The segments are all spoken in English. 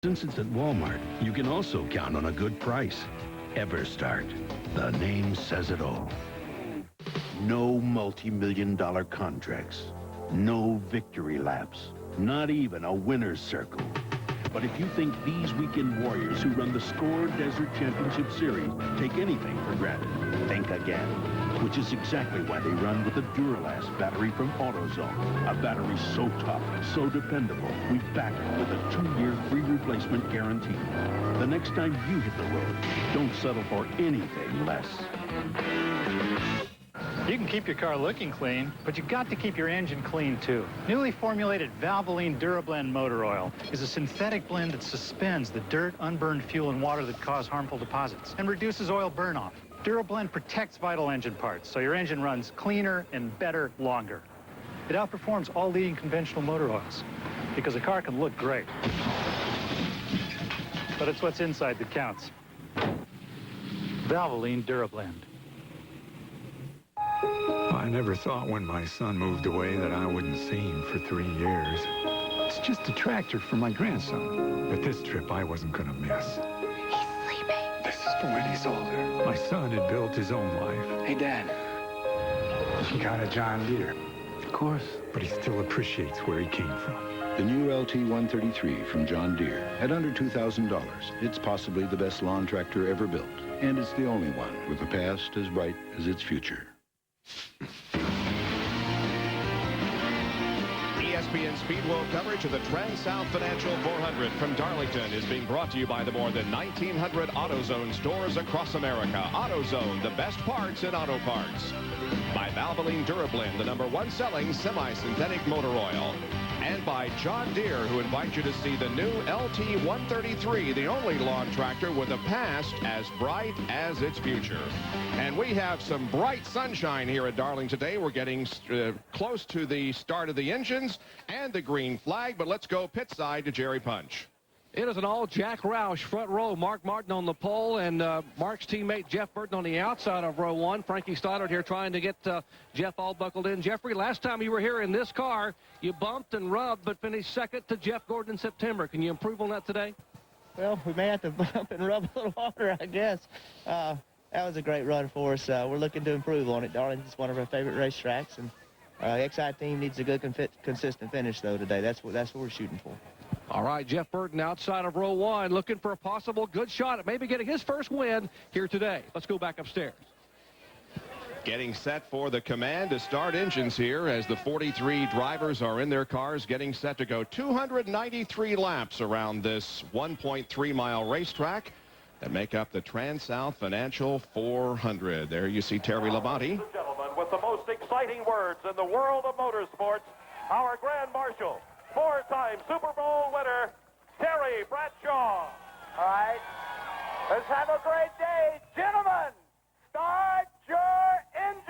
Since it's at Walmart, you can also count on a good price. EverStart. The name says it all. No multi-million-dollar contracts. No victory laps. Not even a winner's circle. But if you think these weekend warriors who run the SCORE Desert Championship Series take anything for granted, think again. Which is exactly why they run with the Duralast battery from AutoZone. A battery so tough, so dependable, we back it with a 2-year free replacement guarantee. The next time you hit the road, don't settle for anything less. You can keep your car looking clean, but you've got to keep your engine clean, too. Newly formulated Valvoline DuraBlend motor oil is a synthetic blend that suspends the dirt, unburned fuel, and water that cause harmful deposits and reduces oil burn-off. DuraBlend protects vital engine parts, so your engine runs cleaner and better longer. It outperforms all leading conventional motor oils, because a car can look great. But it's what's inside that counts. Valvoline DuraBlend. I never thought when my son moved away that I wouldn't see him for 3 years. It's just a tractor for my grandson. But this trip I wasn't gonna miss. He's sleeping. This is for when he's older. My son had built his own life. Hey, Dad. He got a John Deere. Of course. But he still appreciates where he came from. The new LT-133 from John Deere. At under $2,000, it's possibly the best lawn tractor ever built. And it's the only one with a past as bright as its future. ESPN Speed World coverage of the Trans-South Financial 400 from Darlington is being brought to you by the more than 1,900 AutoZone stores across America. AutoZone, the best parts in auto parts. By Valvoline DuraBlend, the #1 selling semi-synthetic motor oil. And by John Deere, who invites you to see the new LT-133, the only lawn tractor with a past as bright as its future. And we have some bright sunshine here at Darlington today. We're getting close to the start of the engines and the green flag, but let's go pit side to Jerry Punch. It is an all Jack Roush front row. Mark Martin on the pole, and Mark's teammate Jeff Burton on the outside of row 1. Frankie Stoddard here trying to get Jeff all buckled in. Jeffrey, last time you were here in this car, you bumped and rubbed, but finished second to Jeff Gordon in September. Can you improve on that today? Well, we may have to bump and rub a little harder, I guess. That was a great run for us. We're looking to improve on it. Darlington's one of our favorite racetracks, and XI team needs a good, consistent finish, though, today. That's what we're shooting for. All right, Jeff Burton outside of row 1, looking for a possible good shot at maybe getting his first win here today. Let's go back upstairs. Getting set for the command to start engines here as the 43 drivers are in their cars getting set to go 293 laps around this 1.3-mile racetrack that make up the Trans-South Financial 400. There you see Terry Labonte. Gentlemen, with the most exciting words in the world of motorsports, our Grand Marshal, 4-time Super Bowl winner, Terry Bradshaw. All right. Let's have a great day. Gentlemen, start your engines.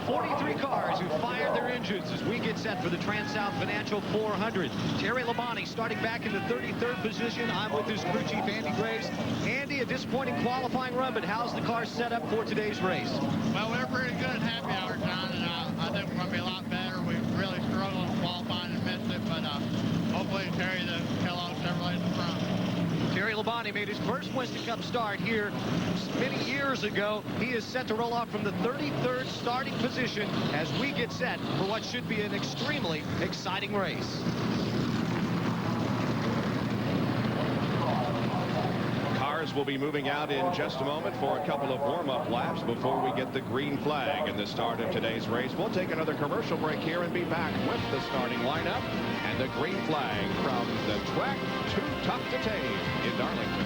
43 cars who fired their engines as we get set for the Trans-South Financial 400. Terry Labonte starting back in the 33rd position. I'm with his crew chief, Andy Graves. Andy, a disappointing qualifying run, but how's the car set up for today's race? Well, we're pretty good at happy hour time, and I think we're going to be a lot better. We really struggled in qualifying and missed it, but hopefully Terry, the Kellogg Chevrolet in the front. Terry Labonte made his first Winston Cup start here many years ago. He is set to roll off from the 33rd starting position as we get set for what should be an extremely exciting race. Cars will be moving out in just a moment for a couple of warm-up laps before we get the green flag in the start of today's race. We'll take another commercial break here and be back with the starting lineup And the green flag from the track, Too Tough to Tame in Darlington.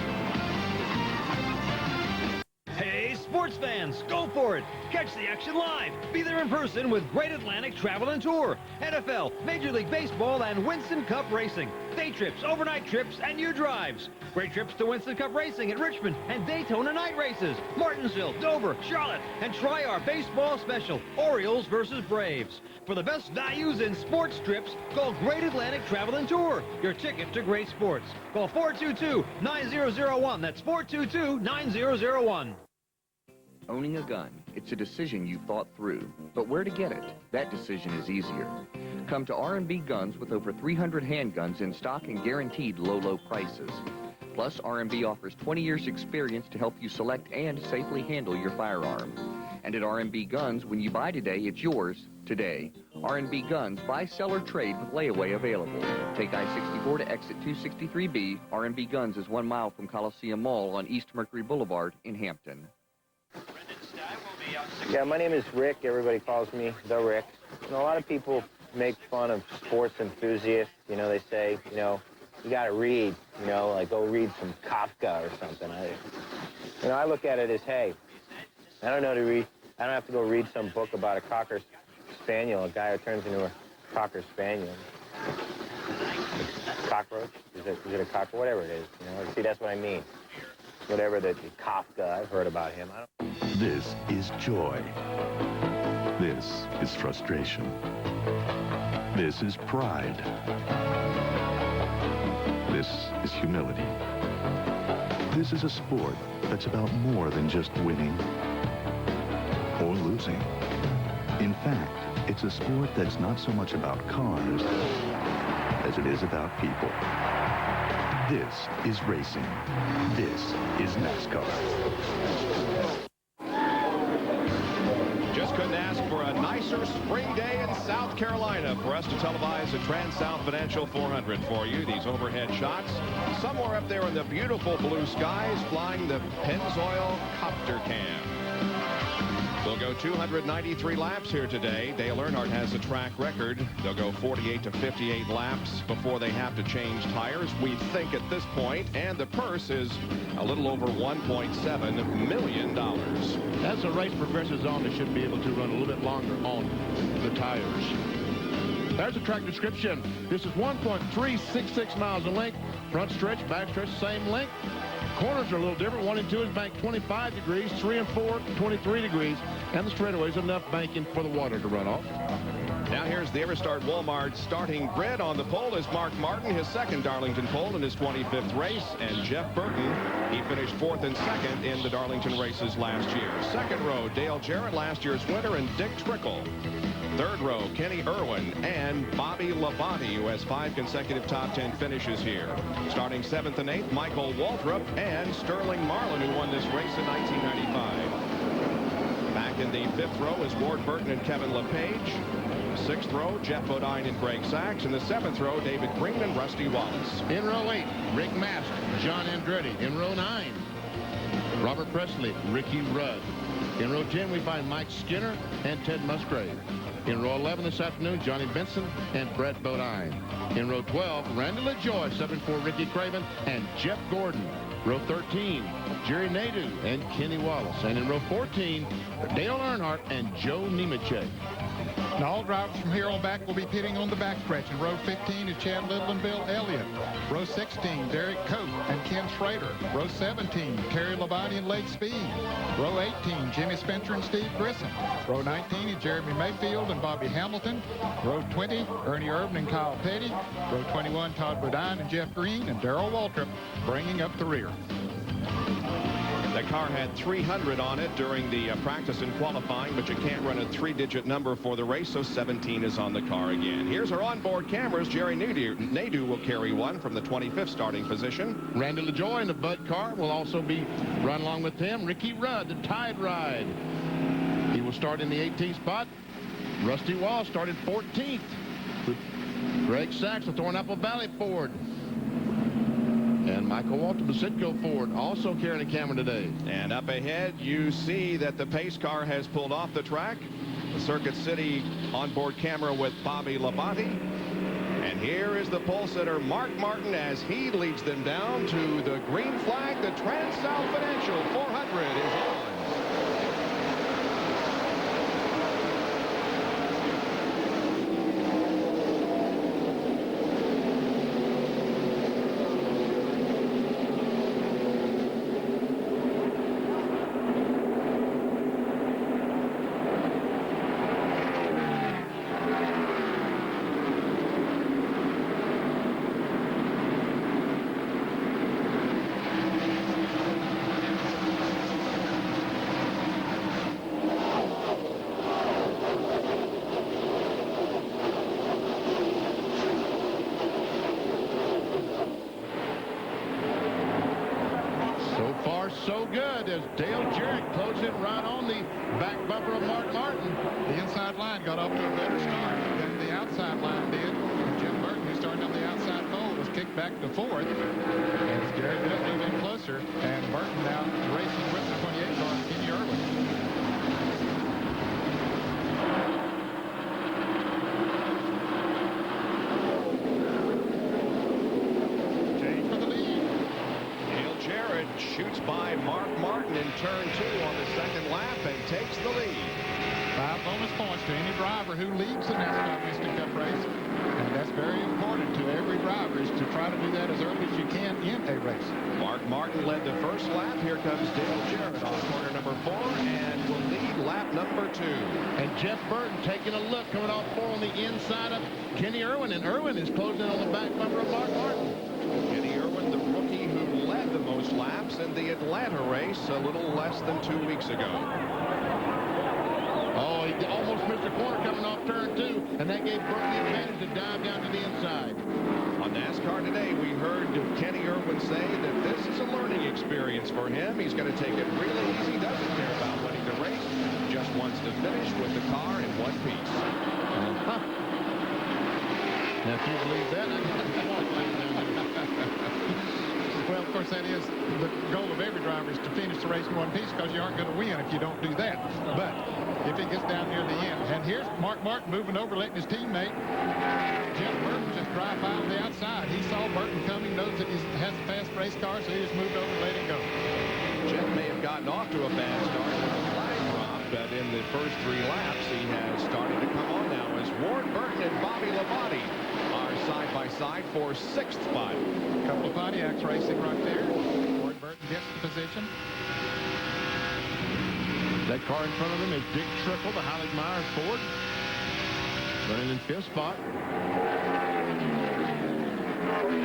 Hey, sports fans, go for it. Catch the action live. Be there in person with Great Atlantic Travel and Tour, NFL, Major League Baseball, and Winston Cup Racing. Day trips, overnight trips, and your drives. Great trips to Winston Cup Racing at Richmond and Daytona night races, Martinsville, Dover, Charlotte, and try our baseball special, Orioles versus Braves. For the best values in sports trips, call Great Atlantic Travel and Tour, your ticket to great sports. Call 422-9001. That's 422-9001. Owning a gun, it's a decision you thought through. But where to get it? That decision is easier. Come to R&B Guns with over 300 handguns in stock and guaranteed low prices. Plus, R&B offers 20 years experience to help you select and safely handle your firearm. And at R&B Guns, when you buy today, it's yours today. R&B Guns, buy, sell, or trade with layaway available. Take I-64 to exit 263B. R&B Guns is 1 mile from Coliseum Mall on East Mercury Boulevard in Hampton. Yeah, my name is Rick. Everybody calls me the Rick. You know, a lot of people make fun of sports enthusiasts. You know, they say, you know, you got to read, you know, like go read some Kafka or something. I look at it as, hey, I don't know to read. I don't have to go read some book about a Cocker Spaniel, a guy who turns into a Cocker Spaniel. Cockroach? Is it a cockroach? Whatever it is, you know. See, that's what I mean. Whatever the Kafka, I've heard about him. This is joy. This is frustration. This is pride. This is humility. This is a sport that's about more than just winning or losing. In fact, it's a sport that's not so much about cars as it is about people. This is racing. This is NASCAR. Just couldn't ask for a nicer spring day in South Carolina for us to televise the Trans-South Financial 400 for you. These overhead shots somewhere up there in the beautiful blue skies flying the Pennzoil Copter Cam. They'll go 293 laps here today. Dale Earnhardt has the track record. They'll go 48 to 58 laps before they have to change tires, we think at this point, and the purse is a little over $1.7 million. As the race progresses on, they should be able to run a little bit longer on the tires. There's the track description. This is 1.366 miles in length. Front stretch, back stretch, same length. Corners are a little different. 1 and 2 is banked 25 degrees, 3 and 4, 23 degrees, and the straightaways enough banking for the water to run off. Now here's the Everstart Walmart starting grid. On the pole is Mark Martin, his second Darlington pole in his 25th race, and Jeff Burton. He finished 4th and 2nd in the Darlington races last year. Second row, Dale Jarrett, last year's winner, and Dick Trickle. Third row, Kenny Irwin and Bobby Labonte, who has 5 consecutive top 10 finishes here. Starting 7th and 8th, Michael Waltrip and Sterling Marlin, who won this race in 1995. Back in the 5th row is Ward Burton and Kevin LePage. 6th row, Jeff Bodine and Greg Sachs. In the 7th row, David Green and Rusty Wallace. In row 8, Rick Mast, John Andretti. In row 9, Robert Presley, Ricky Rudd. In row 10, we find Mike Skinner and Ted Musgrave. In row 11 this afternoon, Johnny Benson and Brett Bodine. In row 12, Randy LaJoy, 7-4 Ricky Craven and Jeff Gordon. Row 13, Jerry Nadeau and Kenny Wallace. And in row 14, Dale Earnhardt and Joe Nemechek. Now, all drivers from here on back will be pitting on the backstretch. In row 15 is Chad Little and Bill Elliott. Row 16, Derek Cope and Ken Schrader. Row 17, Terry Labonte and Lake Speed. Row 18, Jimmy Spencer and Steve Grissom. Row 19 is Jeremy Mayfield and Bobby Hamilton. Row 20, Ernie Irvin and Kyle Petty. Row 21, Todd Bodine and Jeff Green, and Darrell Waltrip bringing up the rear. The car had 300 on it during the practice and qualifying, but you can't run a 3-digit number for the race, so 17 is on the car again. Here's our onboard cameras. Jerry Nadeau will carry one from the 25th starting position. Randy LaJoy in the Bud car will also be run along with him. Ricky Rudd, the Tide Ride. He will start in the 18th spot. Rusty Wallace started 14th. With Greg Sachs, the Thornapple Valley Ford. And Michael Walter, Basitco Ford, also carrying a camera today. And up ahead, you see that the pace car has pulled off the track. The Circuit City onboard camera with Bobby Labonte. And And here is the pole sitter, Mark Martin, as he leads them down to the green flag. The Trans-South Financial 400 is on. So good as Dale Jarrett closed it right on the back bumper of Mark Martin. The inside line got off to a better start than the outside line did. Jim Burton, who started on the outside pole, was kicked back to fourth. As Gary Bill moved in closer, and Burton now racing with the 28 car, Kenny Irwin. Shoots by Mark Martin in turn 2 on the second lap and takes the lead. 5 bonus points to any driver who leads the NASCAR Winston Cup race. And that's very important to every driver, is to try to do that as early as you can in a race. Mark Martin led the first lap. Here comes Dale Jarrett on corner number 4 and will lead lap number 2. And Jeff Burton taking a look, coming off 4 on the inside of Kenny Irwin. And Irwin is closing on the back bumper of Mark Martin. Kenny Irwin, the rookie who led the most laps in the Atlanta race a little less than 2 weeks ago. Oh, he almost missed a corner coming off turn 2, and that gave Burton the advantage to dive down to the inside. On NASCAR Today, we heard Kenny Irwin say that this is a learning experience for him. He's going to take it really easy, doesn't care about winning the race, just wants to finish with the car in one piece. Now, if you believe that, I Well, of course, that is the goal of every driver, is to finish the race in one piece, because you aren't going to win if you don't do that. But if it gets down near the end, and here's Mark Martin moving over, letting his teammate Jeff Burton just drive by on the outside. He saw Burton coming, knows that he has a fast race car, so he just moved over and let him go. Jeff may have gotten off to a bad start with a flag drop, but in the first 3 laps, he has started to come on now as Ward Burton and Bobby Labonte are side by side for 6th spot. A couple of Pontiacs racing right there. Ward Burton gets the position. That car in front of him is Dick Trickle, the Holly Myers Ford, running in 5th spot. Bobby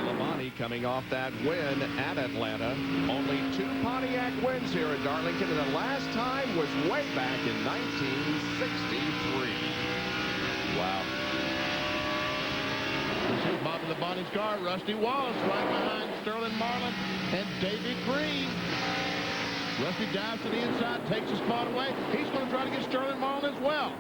Labonte coming off that win at Atlanta. Only 2 Pontiac wins here at Darlington, and the last time was way back in 1963. Wow. This is Bobby Labonte's car. Rusty Wallace right behind Sterling Marlin and David Green. Rusty dives to the inside, takes the spot away. He's going to try to get Sterling Marlin as well.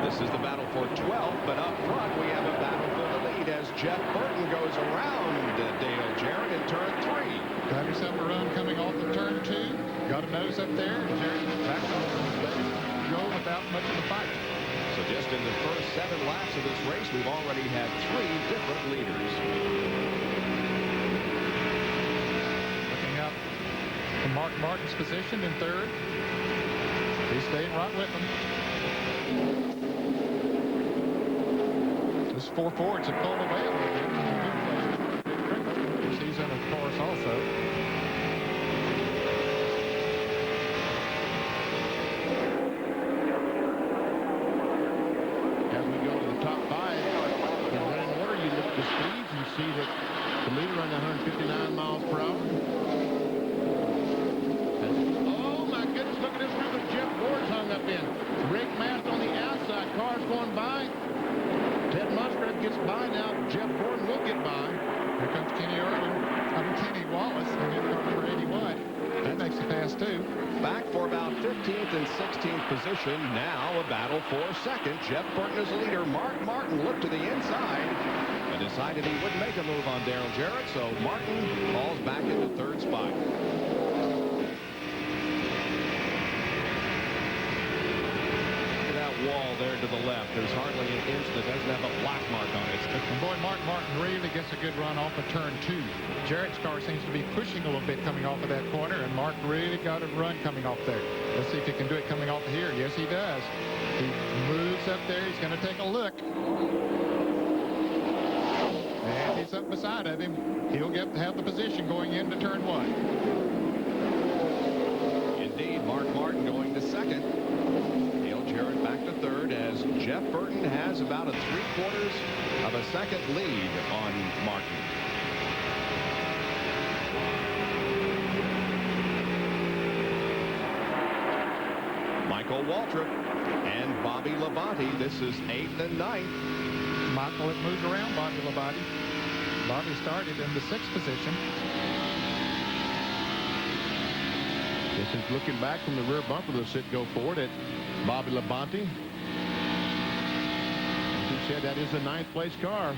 This is the battle for 12th, but up front we have a battle for the lead as Jeff Burton goes around Dale Jarrett in turn 3. Got yourself a run coming off of turn 2. Got a nose up there. Jarrett back on and let him go without much of a fight. So just in the first 7 laps of this race, we've already had 3 different leaders. Looking up from Mark Martin's position in 3rd. He's staying right with them. This 4 Fords have pulled away a little bit. He's in a course also. As we go to the top 5, in running order, you look at the speeds and see that the leader running 159 miles per hour. Oh my goodness, look at this group that Jeff Ward's hung up in. Rick Mast on the outside, cars going by. Ted Musgrave gets by now. Jeff Gordon will get by. Here comes Kenny Wallace in car number 81. That makes the pass too. Back for about 15th and 16th position. Now a battle for 2nd. Jeff Burton is leader. Mark Martin looked to the inside and decided he wouldn't make a move on Darrell Jarrett, so Martin falls back into 3rd spot. Look at that wall there to the left. There's hardly an inch that doesn't have a black mark on it. And boy, Mark Martin really gets a good run off of turn 2. Jarrett's car seems to be pushing a little bit coming off of that corner, and Mark really got a run coming off there. Let's see if he can do it coming off of here. Yes, he does. He moves up there. He's going to take a look. And he's up beside of him. He'll have the position going into turn 1. Indeed, Mark Martin going to second. Dale Jarrett back to third as Jeff Burton has about a 3/4 of a second lead on Martin. Michael Waltrip and Bobby Labonte. This is 8th and 9th. Michael had moved around Bobby Labonte. Bobby started in the 6th position. This is looking back from the rear bumper of the sit-go forward at Bobby Labonte. As he said, that is the 9th place car.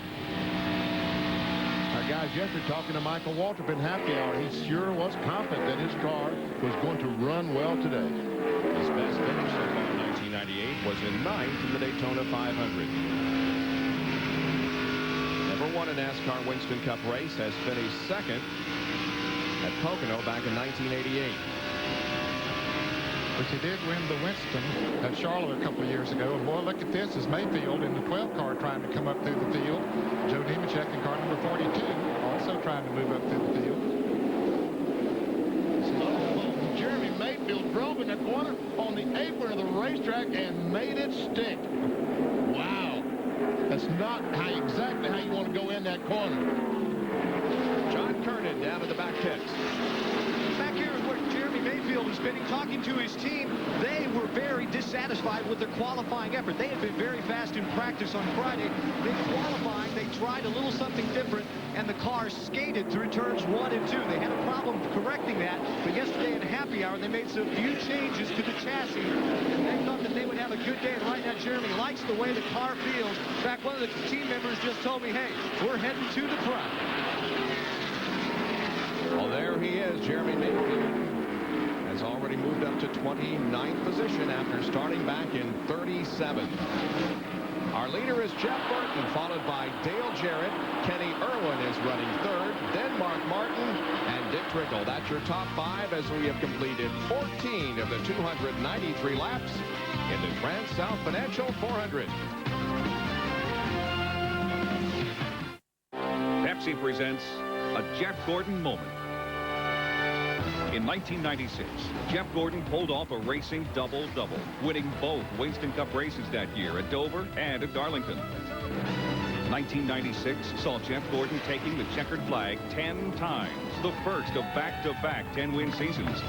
Our guys yesterday talking to Michael Waltrip in happy hour. He sure was confident that his car was going to run well today. His best finish so far in 1998 was in 9th in the Daytona 500. Never won a NASCAR Winston Cup race, has finished second at Pocono back in 1988. But he did win the Winston at Charlotte a couple of years ago. And boy, look at this as Mayfield in the 12 car trying to come up through the field. Joe Nemechek in car number 42 also trying to move up through the field. Jeremy Mayfield drove in the corner on the apron of the racetrack and made it stick. Wow. That's not exactly how you want to go in that corner. John Kernan down to the back pits. Back here is where Jeremy Mayfield has been talking to his team. They were very dissatisfied with their qualifying effort. They had been very fast in practice on Friday. They qualified, they tried a little something different, and the car skated through turns 1 and 2. They had a problem correcting that, but yesterday in happy hour, they made some few changes to the chassis. They thought that they would have a good day, and right now Jeremy likes the way the car feels. In fact, one of the team members just told me, hey, we're heading to the front. Well, there he is. Jeremy Mayfield has already moved up to 29th position after starting back in 37th. Our leader is Jeff Burton, followed by Dale Jarrett. Kenny Irwin is running third, then Mark Martin and Dick Trickle. That's your top 5 as we have completed 14 of the 293 laps in the Trans-South Financial 400. Pepsi presents a Jeff Gordon moment. In 1996, Jeff Gordon pulled off a racing double-double, winning both Winston Cup races that year at Dover and at Darlington. 1996 saw Jeff Gordon taking the checkered flag 10 times, the first of back-to-back 10-win seasons.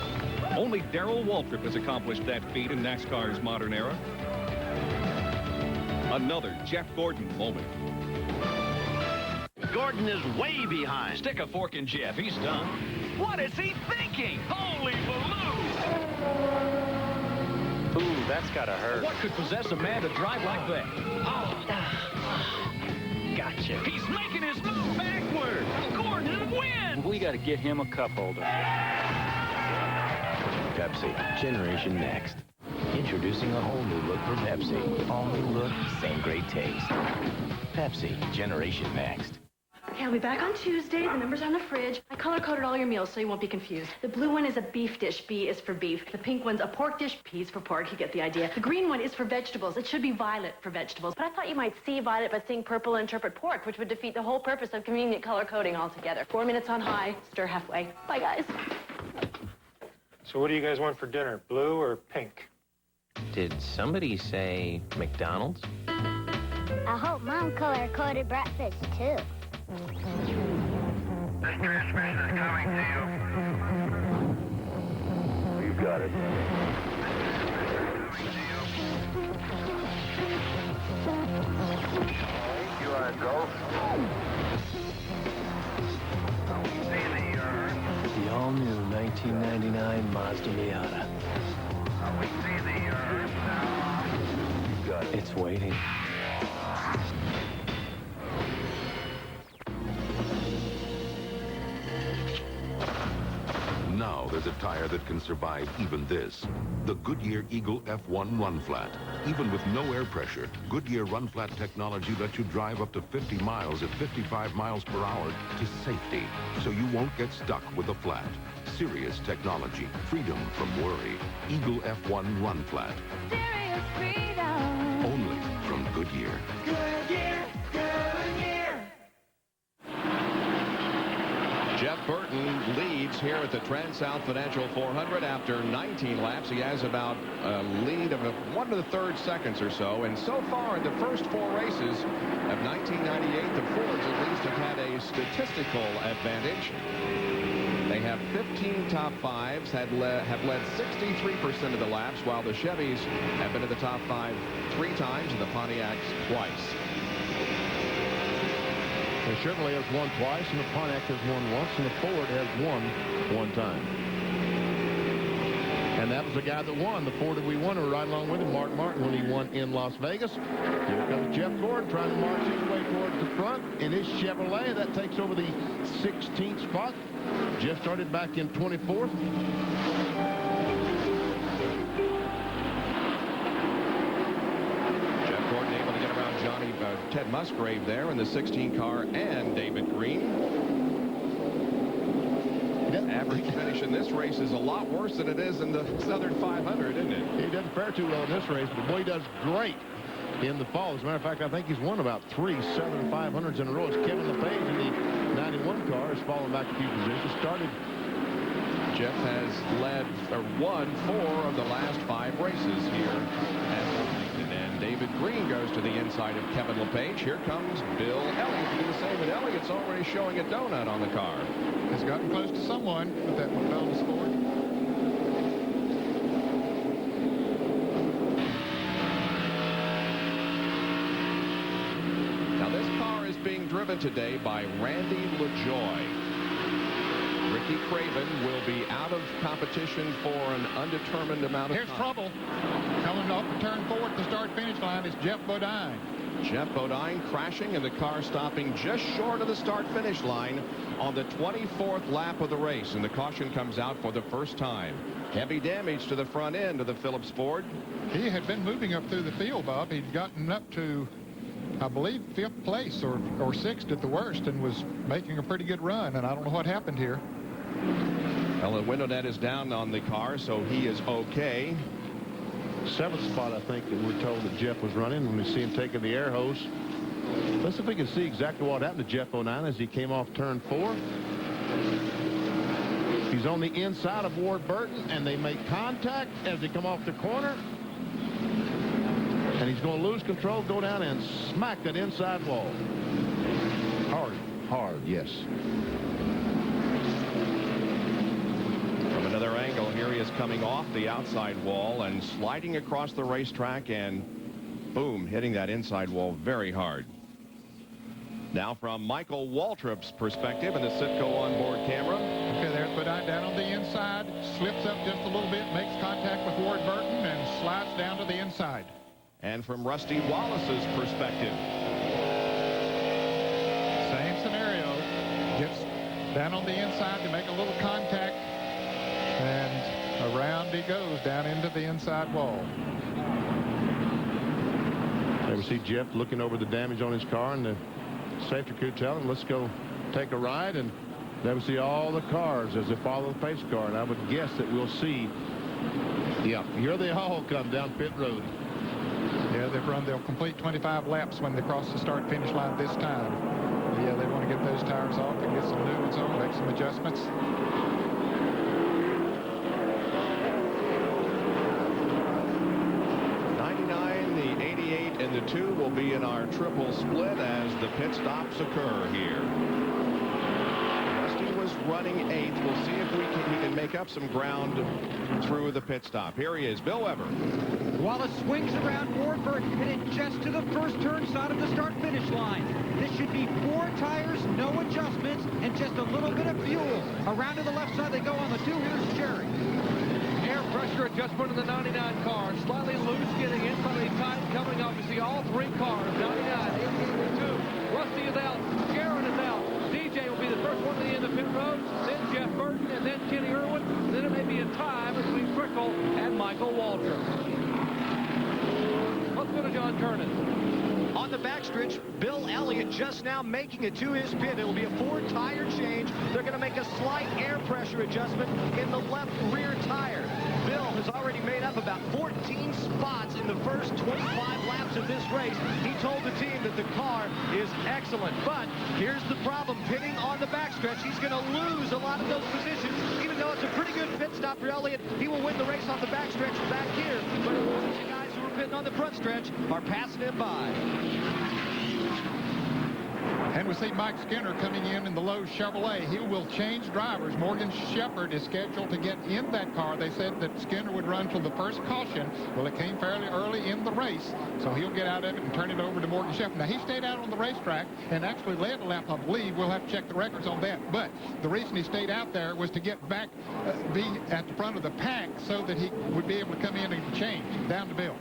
Only Darrell Waltrip has accomplished that feat in NASCAR's modern era. Another Jeff Gordon moment. Gordon is way behind. Stick a fork in Jeff. He's done. What is he thinking? Holy baloo! Ooh, that's gotta hurt. What could possess a man to drive like that? Oh. Gotcha. He's making his move backward. Gordon wins. We gotta get him a cup holder. Pepsi, generation next. Introducing a whole new look for Pepsi. All new look, same great taste. Pepsi, generation next. Okay, I'll be back on Tuesday. The number's on the fridge. I color-coded all your meals so you won't be confused. The blue one is a beef dish. B is for beef. The pink one's a pork dish. P is for pork. You get the idea. The green one is for vegetables. It should be violet for vegetables. But I thought you might see violet but sing purple and interpret pork, which would defeat the whole purpose of convenient color coding altogether. 4 minutes on high, stir halfway. Bye, guys. So what do you guys want for dinner, blue or pink? Did somebody say McDonald's? I hope Mom color-coded breakfast, too. This transmission is coming to you. You got it. You want to go? The all-new 1999 Mazda Miata. We see the earth now. You got it. It's waiting. Now there's a tire that can survive even this. The Goodyear Eagle F1 Run Flat. Even with no air pressure, Goodyear Run Flat technology lets you drive up to 50 miles at 55 miles per hour to safety, so you won't get stuck with a flat. Serious technology, freedom from worry. Eagle F1 Run Flat. Serious freedom. Only from Goodyear. Goodyear, Goodyear. Jeff Burton leads here at the Trans-South Financial 400 after 19 laps. He has about a lead of 1 1/3 seconds or so. And so far in the first 4 races of 1998, the Fords at least have had a statistical advantage. They have 15 top 5s, have led 63% of the laps, while the Chevys have been in the top 5 3 times and the Pontiacs twice. The Chevrolet has won twice, and the Pontiac has won once, and the Ford has won 1 time. And that was the guy that won. The Ford that we won, were right along with him, Mark Martin, when he won in Las Vegas. Here comes Jeff Gordon trying to march his way towards the front in his Chevrolet. That takes over the 16th spot. Jeff started back in 24th. Jeff Gordon able to get around Ted Musgrave there in the 16 car and David Green. Average finish in this race is a lot worse than it is in the Southern 500, isn't it? He doesn't fare too well in this race, but boy, he does great in the fall. As a matter of fact, I think he's won about 3 Southern 500s in a row. As Kevin LePage in the 91 car has fallen back a few positions. Jeff has led or won 4 of the last 5 races here at Darlington. And David Green goes to the inside of Kevin LePage. Here comes Bill Elliott to do the same, and Elliott's already showing a donut on the car. Has gotten close to someone with that McDonald's Ford. Now this car is being driven today by Randy LaJoie. Ricky Craven will be out of competition for an undetermined amount of time. Here's trouble. Coming off the turn 4 at the start-finish line is Jeff Bodine. Jeff Bodine crashing and the car stopping just short of the start-finish line on the 24th lap of the race, and the caution comes out for the first time. Heavy damage to the front end of the Phillips Ford. He had been moving up through the field, Bob. He'd gotten up to, I believe, 5th place or 6th at the worst, and was making a pretty good run, and I don't know what happened here. Well, the window net is down on the car, so he is okay. 7th spot, I think, that we're told that Jeff was running when we see him taking the air hose. Let's see if we can see exactly what happened to Jeff Bodine as he came off turn 4. He's on the inside of Ward Burton, and they make contact as they come off the corner. And he's going to lose control, go down and smack that inside wall. Hard, yes. From another angle, here he is coming off the outside wall and sliding across the racetrack, and boom, hitting that inside wall very hard. Now from Michael Waltrip's perspective in the Citgo onboard camera. Okay, there's Bodine down on the inside, slips up just a little bit, makes contact with Ward Burton, and slides down to the inside. And from Rusty Wallace's perspective. Same scenario. Gets down on the inside to make a little contact, and around he goes down into the inside wall. There we see Jeff looking over the damage on his car, and the safety crew tell him, let's go take a ride. And there we see all the cars as they follow the pace car, and I would guess that we'll see, yeah, here they all come down pit road. Yeah, they'll complete 25 laps when they cross the start-finish line this time. Yeah, they want to get those tires off and get some new ones on, make some adjustments. And the 2 will be in our triple split as the pit stops occur here. Rusty was running 8th. We'll see if he can make up some ground through the pit stop. Here he is, Bill Weber. Wallace swings around Ward Burton, pitted just to the first turn side of the start-finish line. This should be 4 tires, no adjustments, and just a little bit of fuel. Around to the left side they go on the 2. Here's Jerry. Air pressure adjustment in the 99 car. Slightly loose getting in, slightly tight coming up. You see all 3 cars. 99, 82. Rusty is out. Sharon is out. DJ will be the first one to the end of pit road. Then Jeff Burton, and then Kenny Irwin. Then Michael Waltrip. Let's go to John Kernan. On the backstretch, Bill Elliott just now making it to his pit. It will be a 4-tire change. They're going to make a slight air pressure adjustment in the left rear tire. Bill has already made up about 14 spots in the first 25 laps of this race. He told the team that the car is excellent. But here's the problem. Pitting on the backstretch, he's going to lose a lot of those positions. Even though it's a pretty good pit stop for Elliott, he will win the race on the backstretch back here. But the guys who are pitting on the front stretch are passing him by. And we see Mike Skinner coming in the Lowe's Chevrolet. He will change drivers. Morgan Shepherd is scheduled to get in that car. They said that Skinner would run till the first caution. Well, it came fairly early in the race, so he'll get out of it and turn it over to Morgan Shepherd. Now, he stayed out on the racetrack and actually led a lap, I believe. We'll have to check the records on that. But the reason he stayed out there was to get back, be at the front of the pack so that he would be able to come in and change down to Bill.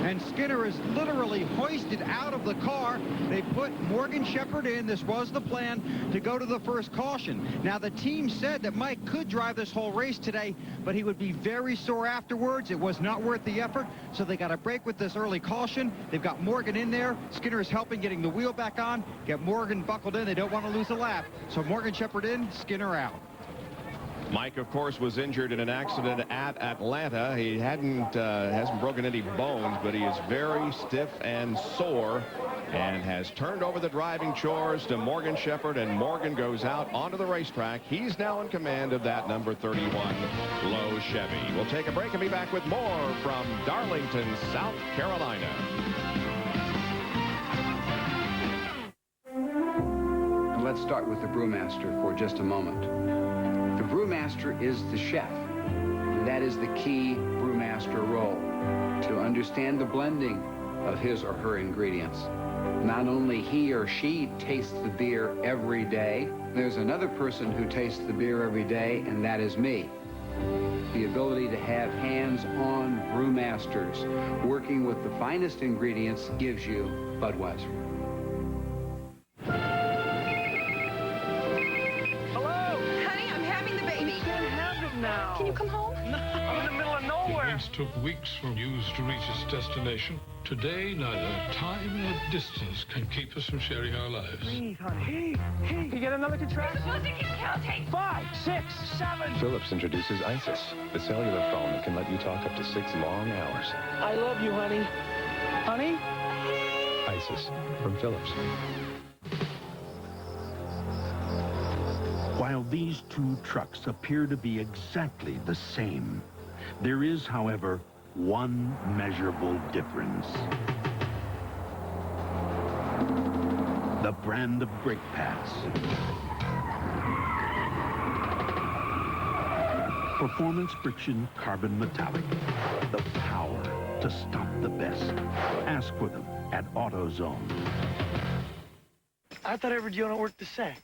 And Skinner is literally hoisted out of the car. They put Morgan Shepherd in. This was the plan to go to the first caution. Now, the team said that Mike could drive this whole race today, but he would be very sore afterwards. It was not worth the effort, so they got a break with this early caution. They've got Morgan in there. Skinner is helping getting the wheel back on. Get Morgan buckled in. They don't want to lose a lap. So Morgan Shepherd in, Skinner out. Mike, of course, was injured in an accident at Atlanta. He hasn't broken any bones, but he is very stiff and sore and has turned over the driving chores to Morgan Shepherd, and Morgan goes out onto the racetrack. He's now in command of that number 31 Lowe's Chevy. We'll take a break and be back with more from Darlington, South Carolina. Let's start with the brewmaster for just a moment. The brewmaster is the chef, and that is the key brewmaster role, to understand the blending of his or her ingredients. Not only he or she tastes the beer every day, there's another person who tastes the beer every day, and that is me. The ability to have hands-on brewmasters working with the finest ingredients gives you Budweiser. Can you come home? No. I'm in the middle of nowhere. Trains took weeks from Hughes to reach its destination. Today, neither time nor distance can keep us from sharing our lives. Breathe, honey. Hey, you get another contraction? We're supposed to keep counting. 5, 6, 7. Philips introduces ISIS, the cellular phone that can let you talk up to 6 long hours. I love you, honey. Honey? ISIS from Philips. While these two trucks appear to be exactly the same, there is, however, one measurable difference. The brand of brake pads. Performance friction carbon metallic. The power to stop the best. Ask for them at AutoZone. I thought every deodorant worked the same.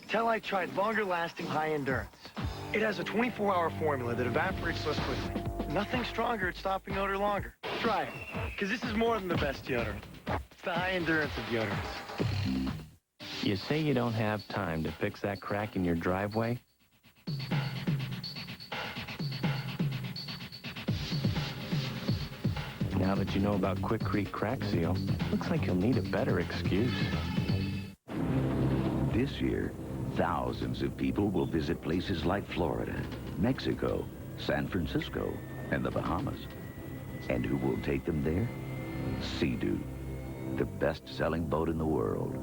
Till I tried longer-lasting, high endurance. It has a 24-hour formula that evaporates less quickly. Nothing stronger at stopping odor longer. Try it, because this is more than the best deodorant. It's the high endurance of deodorants. You say you don't have time to fix that crack in your driveway? Now that you know about Quikrete Crack Seal, looks like you'll need a better excuse. This year, thousands of people will visit places like Florida, Mexico, San Francisco, and the Bahamas. And who will take them there? Sea-Doo, the best-selling boat in the world.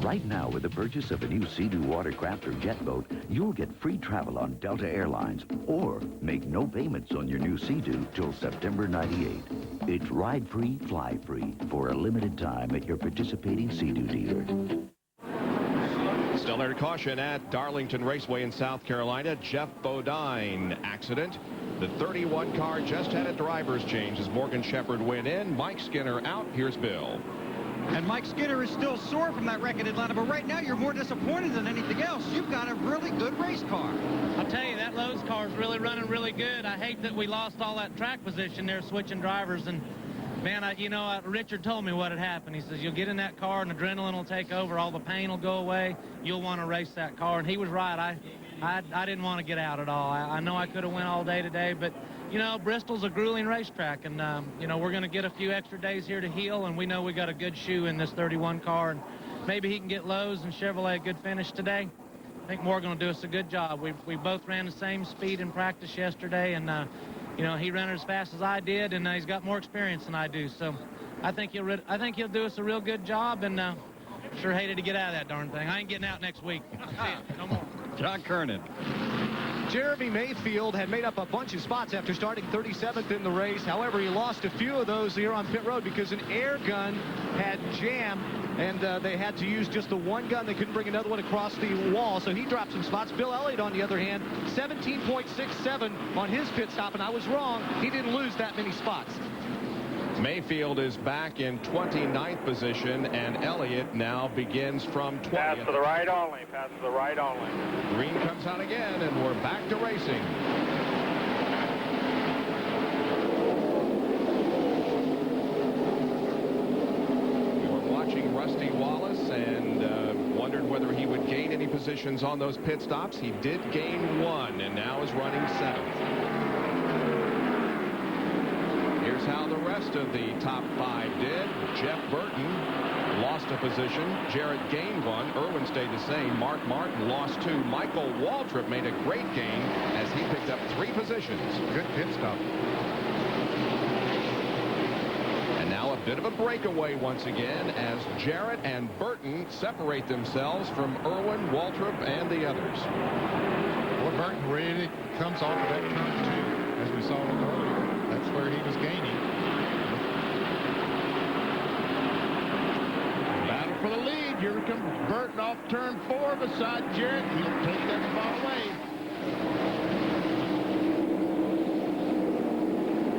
Right now, with the purchase of a new Sea-Doo watercraft or jet boat, you'll get free travel on Delta Airlines, or make no payments on your new Sea-Doo till September 98. It's ride-free, fly-free for a limited time at your participating Sea-Doo dealer. Still under caution at Darlington Raceway in South Carolina. Jeff Bodine accident. The 31 car just had a driver's change as Morgan Shepherd went in. Mike Skinner out. Here's Bill. And Mike Skinner is still sore from that wreck in Atlanta, but right now you're more disappointed than anything else. You've got a really good race car. I'll tell you, that Lowe's car is really running really good. I hate that we lost all that track position there switching drivers. And, man, Richard told me what had happened. He says, you'll get in that car and adrenaline will take over. All the pain will go away. You'll want to race that car. And he was right. I didn't want to get out at all. I know I could have went all day today, but, you know, Bristol's a grueling racetrack, and, you know, we're going to get a few extra days here to heal, and we know we got a good shoe in this 31 car, and maybe he can get Lowe's and Chevrolet a good finish today. I think Morgan will do us a good job. We both ran the same speed in practice yesterday, and, you know, he ran as fast as I did, and he's got more experience than I do, so I think he'll do us a real good job, and sure hated to get out of that darn thing. I ain't getting out next week. See ya. No more. John Kernan. Jeremy Mayfield had made up a bunch of spots after starting 37th in the race. However, he lost a few of those here on pit road because an air gun had jammed, and they had to use just the one gun. They couldn't bring another one across the wall, so he dropped some spots. Bill Elliott, on the other hand, 17.67 on his pit stop, and I was wrong. He didn't lose that many spots. Mayfield is back in 29th position, and Elliott now begins from 20th. Pass to the right only. Pass to the right only. Green comes out again, and we're back to racing. We were watching Rusty Wallace and wondered whether he would gain any positions on those pit stops. He did gain one, and now is running 7th. Here's how the rest of the top 5 did. Jeff Burton lost a position. Jarrett gained one. Irwin stayed the same. Mark Martin lost 2. Michael Waltrip made a great gain as he picked up 3 positions. Good pit stop. And now a bit of a breakaway once again as Jarrett and Burton separate themselves from Irwin, Waltrip, and the others. Well, Burton really comes off of that turn 2, as we saw earlier. That's where he was gaining. Battle for the lead. Here comes Burton off turn 4 beside Jarrett. He'll take that spot away.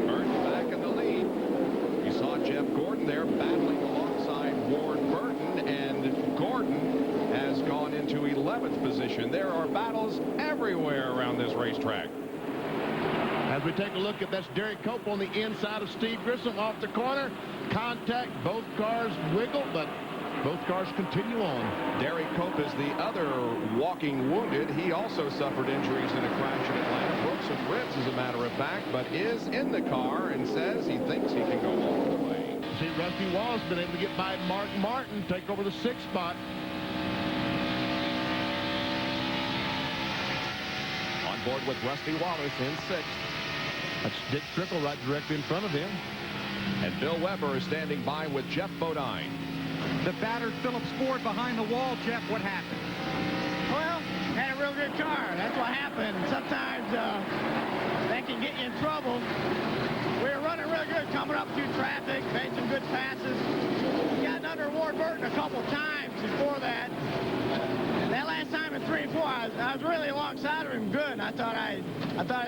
Burton back in the lead. You saw Jeff Gordon there battling alongside Ward Burton, and Gordon has gone into 11th position. There are battles everywhere around this racetrack. As we take a look at that's Derek Cope on the inside of Steve Grissom off the corner. Contact. Both cars wiggle, but both cars continue on. Derek Cope is the other walking wounded. He also suffered injuries in a crash in Atlanta. Broke some ribs, as a matter of fact, but is in the car and says he thinks he can go all the way. See, Rusty Wallace been able to get by Mark Martin, take over the 6th spot. On board with Rusty Wallace in 6th. That's Dick Trickle right directly in front of him. And Bill Weber is standing by with Jeff Bodine. The battered Phillips Ford behind the wall. Jeff, what happened? Well, had a real good car. That's what happened. Sometimes that can get you in trouble. We were running real good coming up through traffic, made some good passes. Got under Ward Burton a couple times before that. And that last time in 3 and 4, I was really alongside of him good. I thought I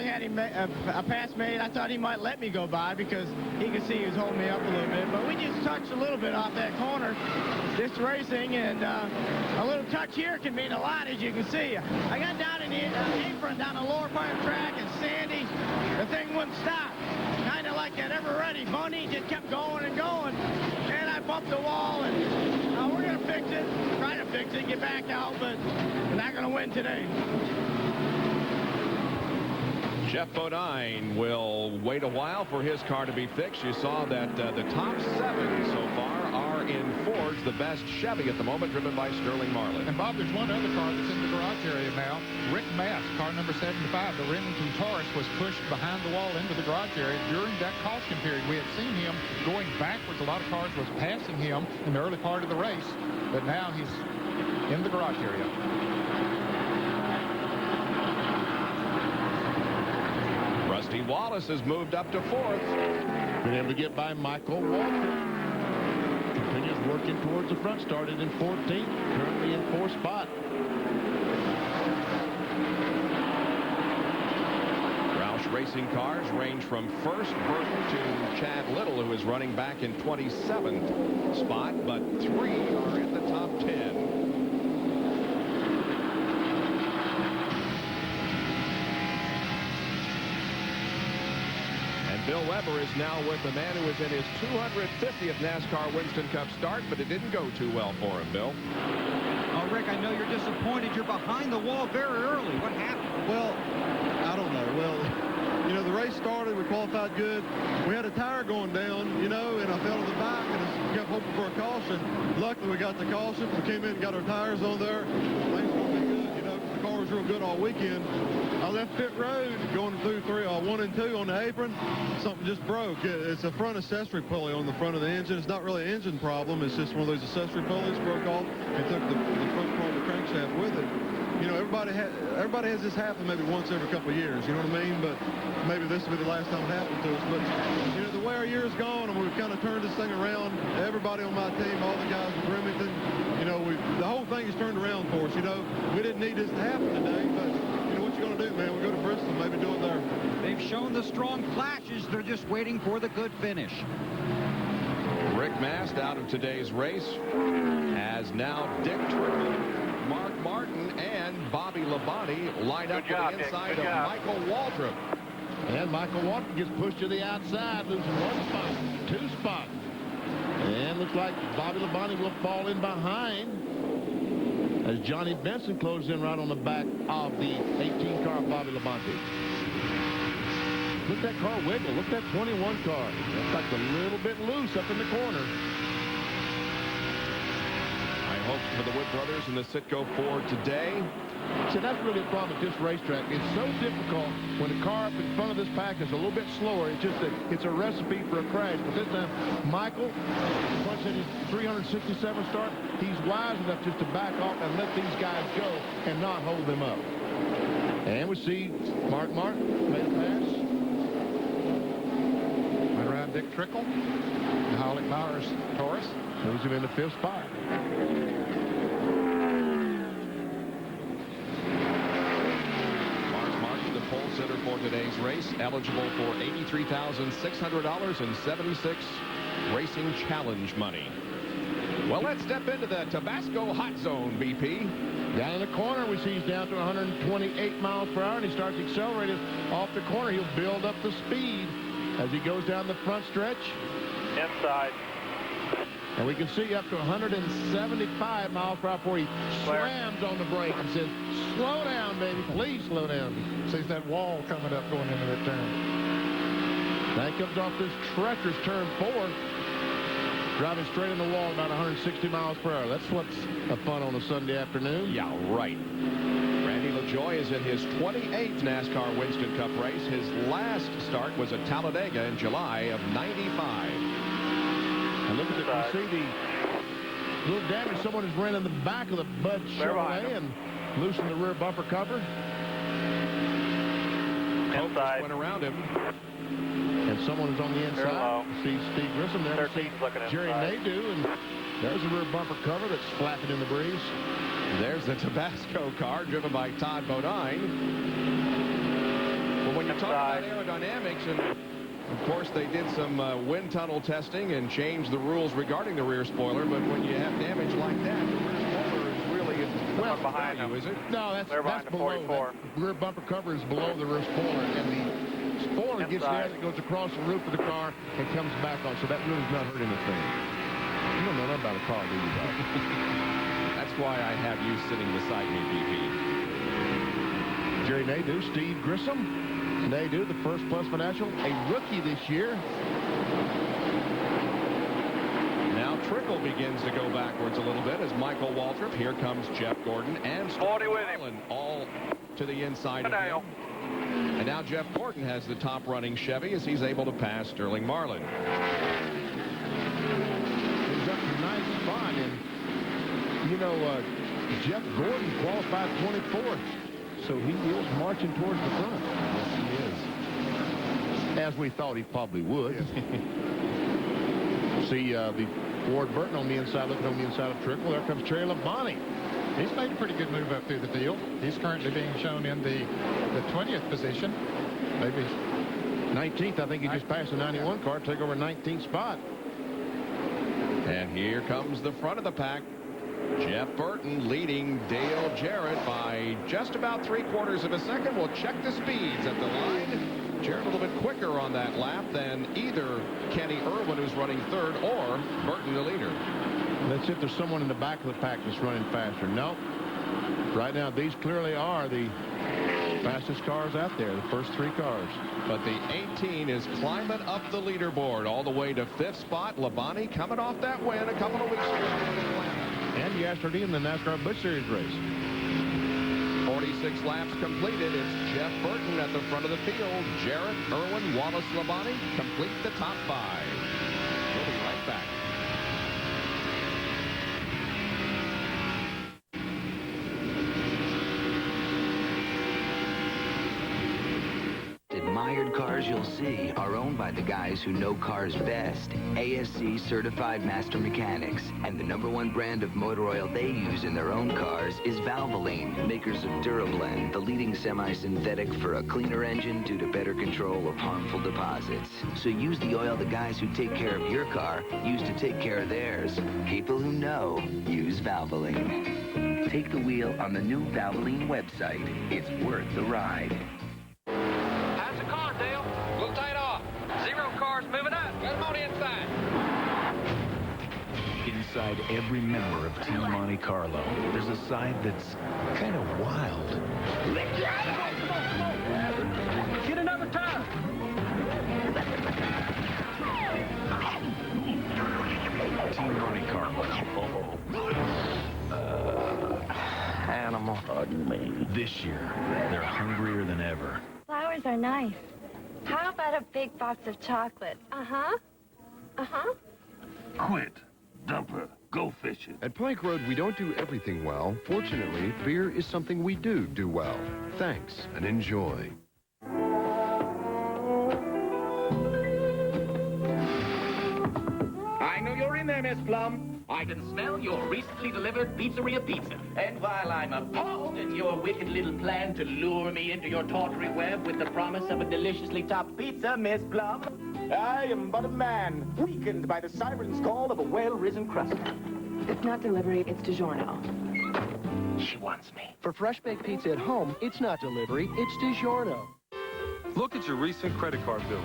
had him a pass made. I thought he might let me go by because he could see he was holding me up a little bit. But we just touched a little bit off that corner, this racing, and a little touch here can mean a lot, as you can see. I got down in the apron down the lower part of the track, and Sandy, the thing wouldn't stop. Kind of like that ever-ready bunny, just kept going and going. And I bumped the wall, and we're going to fix it, try to fix it, get back out, but we're not going to win today. Jeff Bodine will wait a while for his car to be fixed. You saw that the top 7 so far are in Fords, the best Chevy at the moment, driven by Sterling Marlin. And Bob, there's one other car that's in the garage area now. Rick Mass, car number 75, the Remington Taurus, was pushed behind the wall into the garage area during that caution period. We had seen him going backwards. A lot of cars was passing him in the early part of the race, but now he's in the garage area. Rusty Wallace has moved up to 4th. Been able to get by Michael Waltrip. Continues working towards the front. Started in 14th. Currently in 4th spot. Roush Racing cars range from first Burton to Chad Little, who is running back in 27th spot, but 3 are in the top 10. Bill Weber is now with the man who was in his 250th NASCAR Winston Cup start, but it didn't go too well for him, Bill. Oh, Rick, I know you're disappointed. You're behind the wall very early. What happened? Well, I don't know. Well, you know, the race started. We qualified good. We had a tire going down, you know, and I fell to the back and I kept hoping for a caution. Luckily, we got the caution. We came in and got our tires on there. Things were going to be good, you know. The car was real good all weekend. I left pit road going through 1 and 2 on the apron. Something just broke. It's a front accessory pulley on the front of the engine. It's not really an engine problem. It's just one of those accessory pulleys broke off and took the front part of the crankshaft with it. You know, everybody has this happen maybe once every couple of years. You know what I mean? But maybe this will be the last time it happened to us. But you know, the way our year's gone, and we've kind of turned this thing around. Everybody on my team, all the guys with Remington, you know, the whole thing is turned around for us. You know, we didn't need this to happen today, but you know what you're going to do, man? We go to Bristol, maybe do it there. They've shown the strong flashes. They're just waiting for the good finish. Rick Mast out of today's race has now Dick Trickle, Mark Martin, and Bobby Labonte lined up to the inside of Michael Waltrip. And Michael Waltrip gets pushed to the outside, losing 1 spot, 2 spots. And looks like Bobby Labonte will fall in behind as Johnny Benson closes in right on the back of the 18 car of Bobby Labonte. Look at that car wiggle. Look at that 21 car. Looks like a little bit loose up in the corner. High hopes for the Wood brothers in the Citgo Ford today. See, that's really a problem at this racetrack. It's so difficult when the car up in front of this pack is a little bit slower. It's just it's a recipe for a crash. But this time, Michael, once at his 367 start, he's wise enough just to back off and let these guys go and not hold them up. And we see Mark Martin made a pass. Went around Dick Trickle. Howlick Bowers Taurus. Moves him in the 5th spot. Pole sitter for today's race, eligible for $83,600 and 76 Racing Challenge money. Well, let's step into the Tabasco Hot Zone, BP. Down in the corner, we see he's down to 128 miles per hour, and he starts accelerating off the corner. He'll build up the speed as he goes down the front stretch. Inside. And we can see up to 175 miles per hour before he slams on the brake and says, slow down, baby, please slow down. Sees that wall coming up going into the turn. That comes off this treacherous turn 4. Driving straight in the wall about 160 miles per hour. That's what's fun on a Sunday afternoon. Yeah, right. Randy LaJoie is in his 28th NASCAR Winston Cup race. His last start was at Talladega in July of '95. And look at it. You see the little damage someone has ran in the back of the Bud Chevrolet and loosened the rear bumper cover. Inside. Went around him. And someone is on the inside. See Steve Grissom there. See Jerry Nadeau, and there's a rear bumper cover that's flapping in the breeze. There's the Tabasco car driven by Todd Bodine. Well, when you talk about aerodynamics, and of course they did some wind tunnel testing and changed the rules regarding the rear spoiler, but when you have damage like that, the rear spoiler is really well behind you, is it? No, that's below. The rear bumper cover is below the rear spoiler, and the spoiler gets down, it goes across the roof of the car and comes back on, so that really does not hurt anything. You don't know nothing about a car, do you, Bob? That's why I have you sitting beside me, BP. Jerry Nadeau, Steve Grissom. Nadeau, the first Plus Financial, a rookie this year. Now Trickle begins to go backwards a little bit as Michael Waltrip. Here comes Jeff Gordon and Sterling Marlin all to the inside of him. And now Jeff Gordon has the top running Chevy as he's able to pass Sterling Marlin. He's up to 9th spot, and you know, Jeff Gordon qualified 24th, so he is marching towards the front. Yes, he is. As we thought he probably would. Yes. See the Ward Burton on the inside, looking on the inside of Trickle. There comes Terry Labonte. He's made a pretty good move up through the field. He's currently being shown in the 20th position. Maybe 19th. I think he just passed the 91 car, take over 19th spot. And here comes the front of the pack. Jeff Burton leading Dale Jarrett by just about 3/4 of a second. We'll check the speeds at the line. Jarrett a little bit quicker on that lap than either Kenny Irwin, who's running third, or Burton, the leader. Let's see if there's someone in the back of the pack that's running faster. Nope. Right now, these clearly are the fastest cars out there, the first 3 cars. But the 18 is climbing up the leaderboard all the way to 5th spot. Labonte coming off that win a couple of weeks ago in Atlanta. And yesterday in the NASCAR Cup Series race. 46 laps completed. It's Jeff Burton at the front of the field. Jarrett, Irwin, Wallace, Labonte complete the top 5. We'll be right back. Admired cars you'll see are owned by the guys who know cars best. ASC certified master mechanics. And the #1 brand of motor oil they use in their own cars is Valvoline, makers of Durablend, the leading semi-synthetic for a cleaner engine due to better control of harmful deposits. So use the oil the guys who take care of your car use to take care of theirs. People who know use Valvoline. Take the wheel on the new Valvoline website. It's worth the ride. Inside every member of Team Monte Carlo, there's a side that's kind of wild. Get another tire. Team Monte Carlo. Animal. Pardon me. This year, they're hungrier than ever. Flowers are nice. How about a big box of chocolate? Uh-huh. Uh-huh. Quit. Dumper. Go fishing. At Pike Road, we don't do everything well. Fortunately, beer is something we do well. Thanks, and enjoy. I know you're in there, Miss Plum. I can smell your recently delivered pizzeria pizza. And while I'm appalled at your wicked little plan to lure me into your tawdry web with the promise of a deliciously topped pizza, Miss Plum, I am but a man, weakened by the siren's call of a well-risen crust. It's not delivery, it's DiGiorno. She wants me. For fresh baked pizza at home, it's not delivery, it's DiGiorno. Look at your recent credit card bills.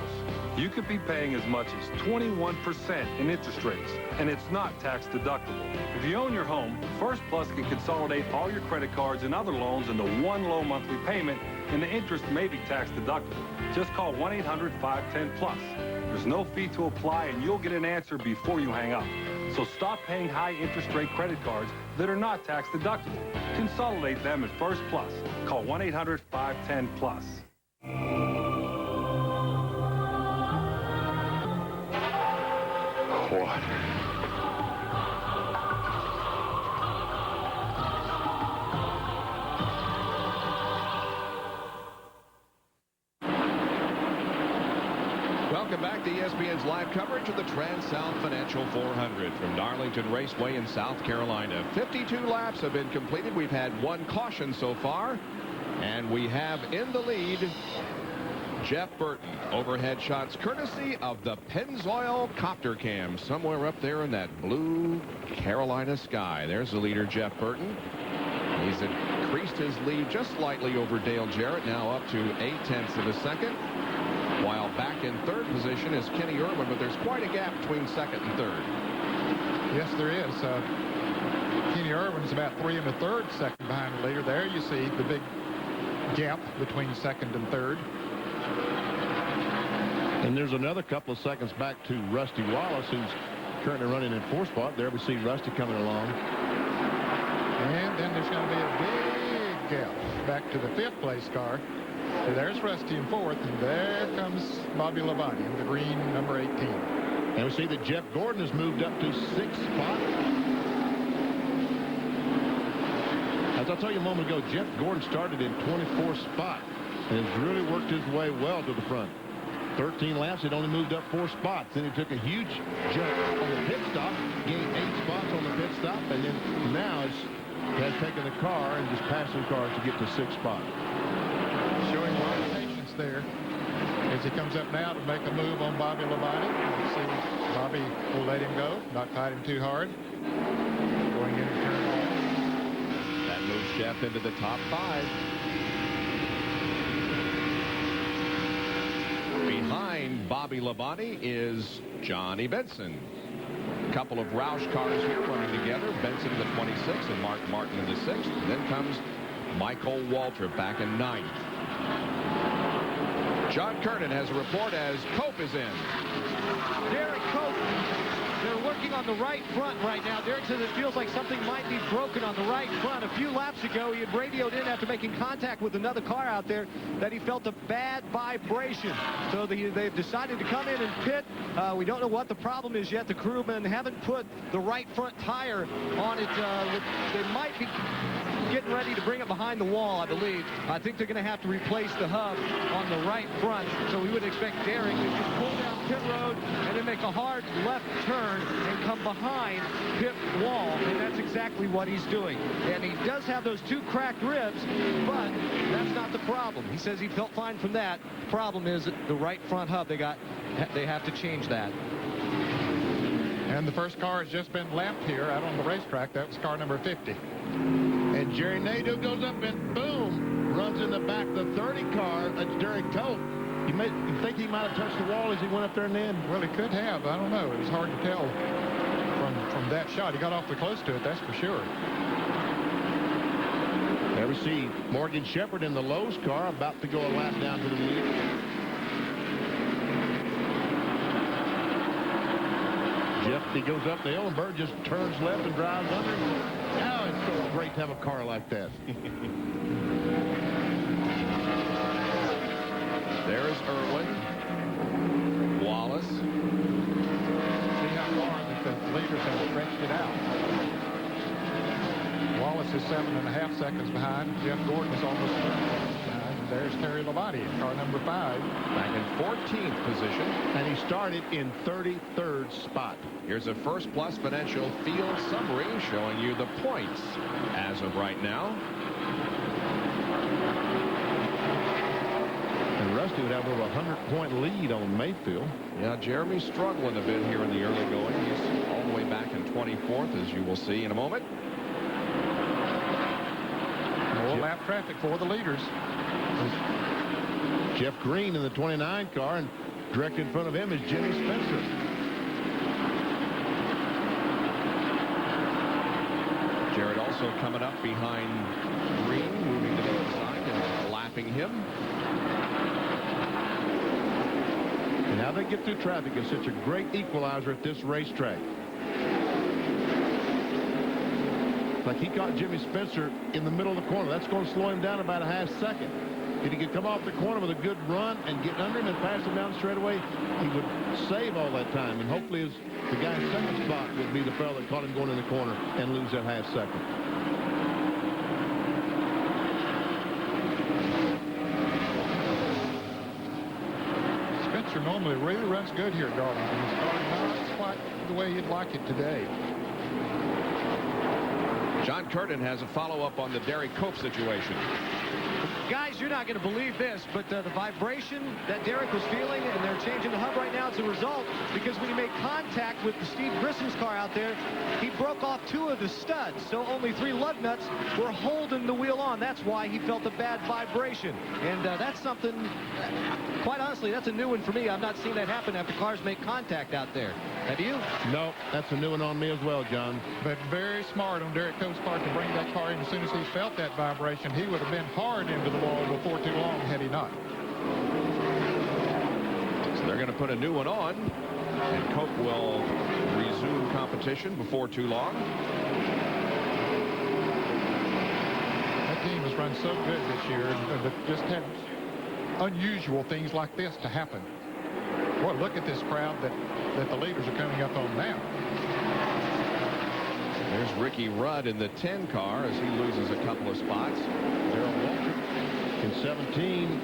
You could be paying as much as 21% in interest rates, and it's not tax deductible. If you own your home, First Plus can consolidate all your credit cards and other loans into one low monthly payment, and the interest may be tax deductible. Just call 1-800-510-PLUS. There's no fee to apply, and you'll get an answer before you hang up. So stop paying high interest rate credit cards that are not tax deductible. Consolidate them at First Plus. Call 1-800-510-PLUS. What? Welcome back to ESPN's live coverage of the Trans-South Financial 400 from Darlington Raceway in South Carolina. 52 laps have been completed. We've had 1 caution so far, and we have in the lead Jeff Burton. Overhead shots courtesy of the Pennzoil Copter Cam somewhere up there in that blue Carolina sky. There's the leader, Jeff Burton. He's increased his lead just slightly over Dale Jarrett, now up to 0.8 of a second. While back in 3rd position is Kenny Irwin, but there's quite a gap between 2nd and 3rd. Yes, there is. Kenny Irwin's about 3 1/3 second behind the leader. There you see the big gap between 2nd and 3rd. And there's another couple of seconds back to Rusty Wallace, who's currently running in 4th spot. There we see Rusty coming along. And then there's going to be a big gap back to the 5th place car. So there's Rusty in 4th, and there comes Bobby Labonte in the green number 18. And we see that Jeff Gordon has moved up to 6th spot. As I told you a moment ago, Jeff Gordon started in 24th spot and has really worked his way well to the front. 13 laps, it only moved up 4 spots. Then he took a huge jump on the pit stop, gained 8 spots on the pit stop, and then now has taken the car and just passing cars to get to 6th spot. Showing a lot of patience there as he comes up now to make a move on Bobby Labonte. Let's see, Bobby will let him go, not fight him too hard. Going into turn 1. That moves Jeff into the top 5. Behind Bobby Labonte is Johnny Benson. A couple of Roush cars here running together. Benson in the 26 and Mark Martin in the 6th. And then comes Michael Walter back in 9th. John Curtin has a report as Cope is in. Derek Cope, they're working on the right front right now. Derek says it feels like something might be broken on the right front. A few laps ago, he had radioed in after making contact with another car out there that he felt a bad vibration. So they've decided to come in and pit. We don't know what the problem is yet. The crewmen haven't put the right front tire on it. They might be getting ready to bring it behind the wall, I believe. I think they're going to have to replace the hub on the right front. So we would expect Derek to just pull down pit road and then make a hard left turn and come behind pit wall. And that's exactly what he's doing. And he does have those 2 cracked ribs, but that's not the problem. He says he felt fine from that. The problem is the right front hub they have to change that. And the first car has just been lapped here out on the racetrack. That was car number 50. And Jerry Nadeau goes up and boom, runs in the back of the 30 car. That's Derek Cope. You think he might have touched the wall as he went up there and in? Well, he could have. I don't know. It was hard to tell from that shot. He got awfully close to it, that's for sure. There we see Morgan Shepherd in the Lowe's car about to go a lap down to the lead. Jeff, he goes up the hill and Bird just turns left and drives under. Oh, it's so great to have a car like that. There's Irwin. Wallace. See how far the leaders have stretched it out. Wallace is 7.5 seconds behind. Jeff Gordon is almost 3 seconds behind. And there's Terry Labonte in car number 5. Back in 14th position. And he started in 33rd spot. Here's a First Plus Financial field summary showing you the points as of right now. And Rusty would have over a 100-point lead on Mayfield. Yeah, Jeremy's struggling a bit here in the early going. He's all the way back in 24th, as you will see in a moment. More lap traffic for the leaders. Jeff Green in the 29 car, and direct in front of him is Jimmy Spencer. Jared also coming up behind Green, moving to the inside and lapping him. And now they get through traffic. It's such a great equalizer at this racetrack. Like he caught Jimmy Spencer in the middle of the corner. That's going to slow him down about a half second. If he could come off the corner with a good run and get under him and pass him down straight away, he would save all that time. And hopefully the guy's second spot would be the fellow that caught him going in the corner and lose that half second. Spencer normally really runs good here at Darlington. He's starting not quite the way you'd like it today. John Curtin has a follow-up on the Derek Cope situation. Guys, you're not going to believe this, but the vibration that Derek was feeling, and they're changing the hub right now, it's a result because when he made contact with the Steve Grissom's car out there, he broke off 2 of the studs, so only 3 lug nuts were holding the wheel on. That's why he felt a bad vibration, and that's something, quite honestly, that's a new one for me. I've not seen that happen after cars make contact out there. Have you? No, that's a new one on me as well, John. But very smart on Derek Cope's part to bring that car in. As soon as he felt that vibration, he would have been hard into the wall before too long had he not. So they're going to put a new one on, and Cope will resume competition before too long. That team has run so good this year, and just had unusual things like this to happen. Boy, look at this crowd that the leaders are coming up on now. There's Ricky Rudd in the 10 car as he loses a couple of spots. Darrell Walter in 17.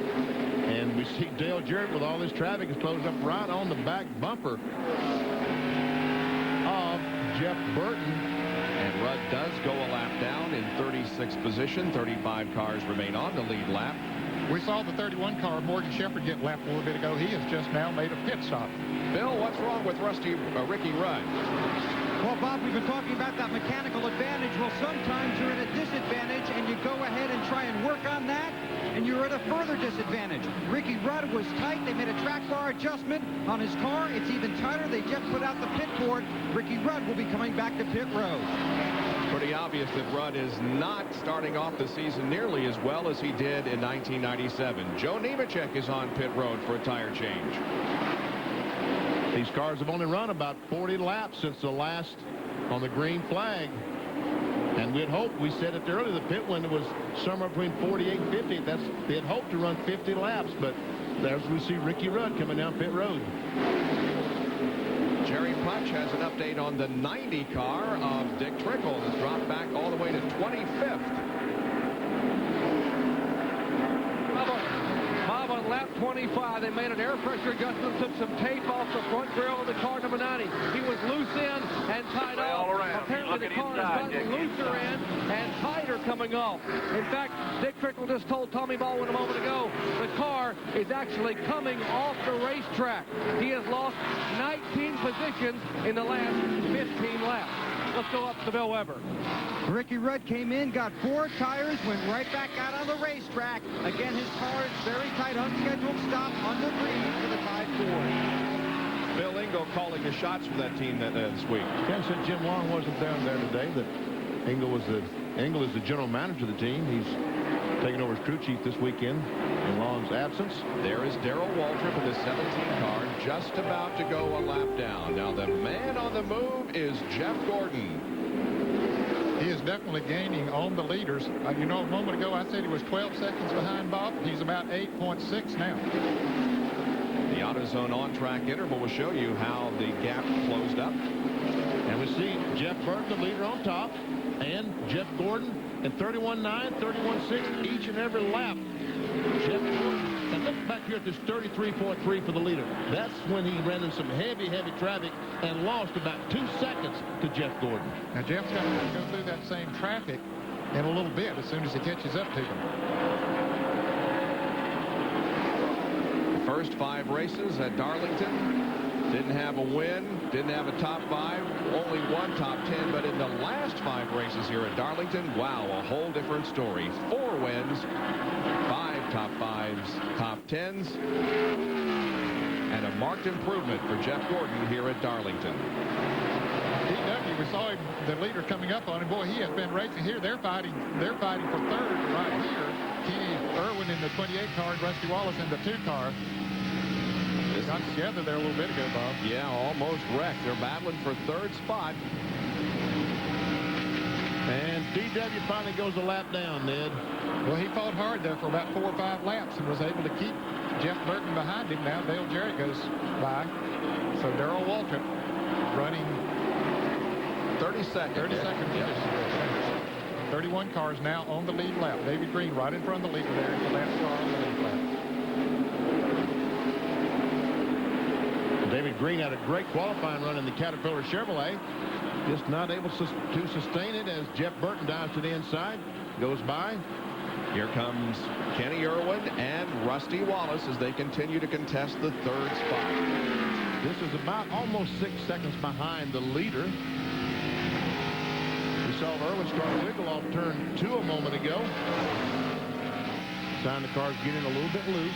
And we see Dale Jarrett with all this traffic is closed up right on the back bumper of Jeff Burton. And Rudd does go a lap down in 36th position. 35 cars remain on the lead lap. We saw the 31 car Morgan Shepherd get lapped a little bit ago. He has just now made a pit stop. Bill, what's wrong with Ricky Rudd? Well, Bob, we've been talking about that mechanical advantage. Well, sometimes you're at a disadvantage, and you go ahead and try and work on that, and you're at a further disadvantage. Ricky Rudd was tight. They made a track bar adjustment on his car. It's even tighter. They just put out the pit board. Ricky Rudd will be coming back to pit road. Pretty obvious that Rudd is not starting off the season nearly as well as he did in 1997. Joe Nemechek is on pit road for a tire change. These cars have only run about 40 laps since the last on the green flag. And we had hoped, we said it earlier, the pit window was somewhere between 48 and 50. They had hoped to run 50 laps, but there's we see Ricky Rudd coming down pit road. Jerry Putch has an update on the 90 car of Dick Trickle that's dropped back all the way to 25th. Bob, on lap 25, they made an air pressure adjustment, took some tape off the front grill of the car number 90. He was loose in and tied off. Apparently the car has gotten looser in and tighter coming off. In fact, Dick Trickle just told Tommy Baldwin a moment ago, the car is actually coming off the racetrack. He has lost 19 positions in the last 15 laps. Let's go up to Bill Weber. Ricky Rudd came in, got 4 tires, went right back out on the racetrack. Again, his car is very tight, unscheduled stop under green for the tied Ford. Bill Engel calling the shots for that team this week. Ken said Jim Long wasn't down there today, that Engel is the general manager of the team. He's taking over as crew chief this weekend in Long's absence. There is Darrell Waltrip in the 17 car, just about to go a lap down. Now the man on the move is Jeff Gordon. He is definitely gaining on the leaders. You know, a moment ago I said he was 12 seconds behind Bob. He's about 8.6 now. The AutoZone on-track interval will show you how the gap closed up. And we see Jeff Burton, the leader, on top, and Jeff Gordon in 31.9, 31.6 each and every lap. Jeff Gordon, and look back here at this 33.3 for the leader. That's when he ran in some heavy traffic and lost about 2 seconds to Jeff Gordon. Now Jeff's got to go through that same traffic in a little bit as soon as he catches up to them. The first 5 races at Darlington didn't have a win, didn't have a top 5, only 1 top 10, but in the last 5 races here at Darlington, wow, a whole different story. 4 wins, 5 top 5s, top 10s, and a marked improvement for Jeff Gordon here at Darlington. DW, we saw him, the leader coming up on him. Boy, he has been racing here. They're fighting for third right here. Kenny Irwin in the 28 car and Rusty Wallace in the 2 car. Got together there a little bit ago, Bob. Yeah, almost wrecked. They're battling for 3rd spot. And DW finally goes a lap down, Ned. Well, he fought hard there for about 4 or 5 laps and was able to keep Jeff Burton behind him. Now Dale Jarrett goes by. So Darrell Waltrip running 32nd. 32nd finish. 31 cars now on the lead lap. David Green right in front of the leader there is the last car on the lead lap. David Green had a great qualifying run in the Caterpillar Chevrolet. Just not able to sustain it as Jeff Burton dives to the inside. Goes by. Here comes Kenny Irwin and Rusty Wallace as they continue to contest the 3rd spot. This is about almost 6 seconds behind the leader. We saw Irwin start to wiggle off turn 2 a moment ago. Time the car's getting a little bit loose.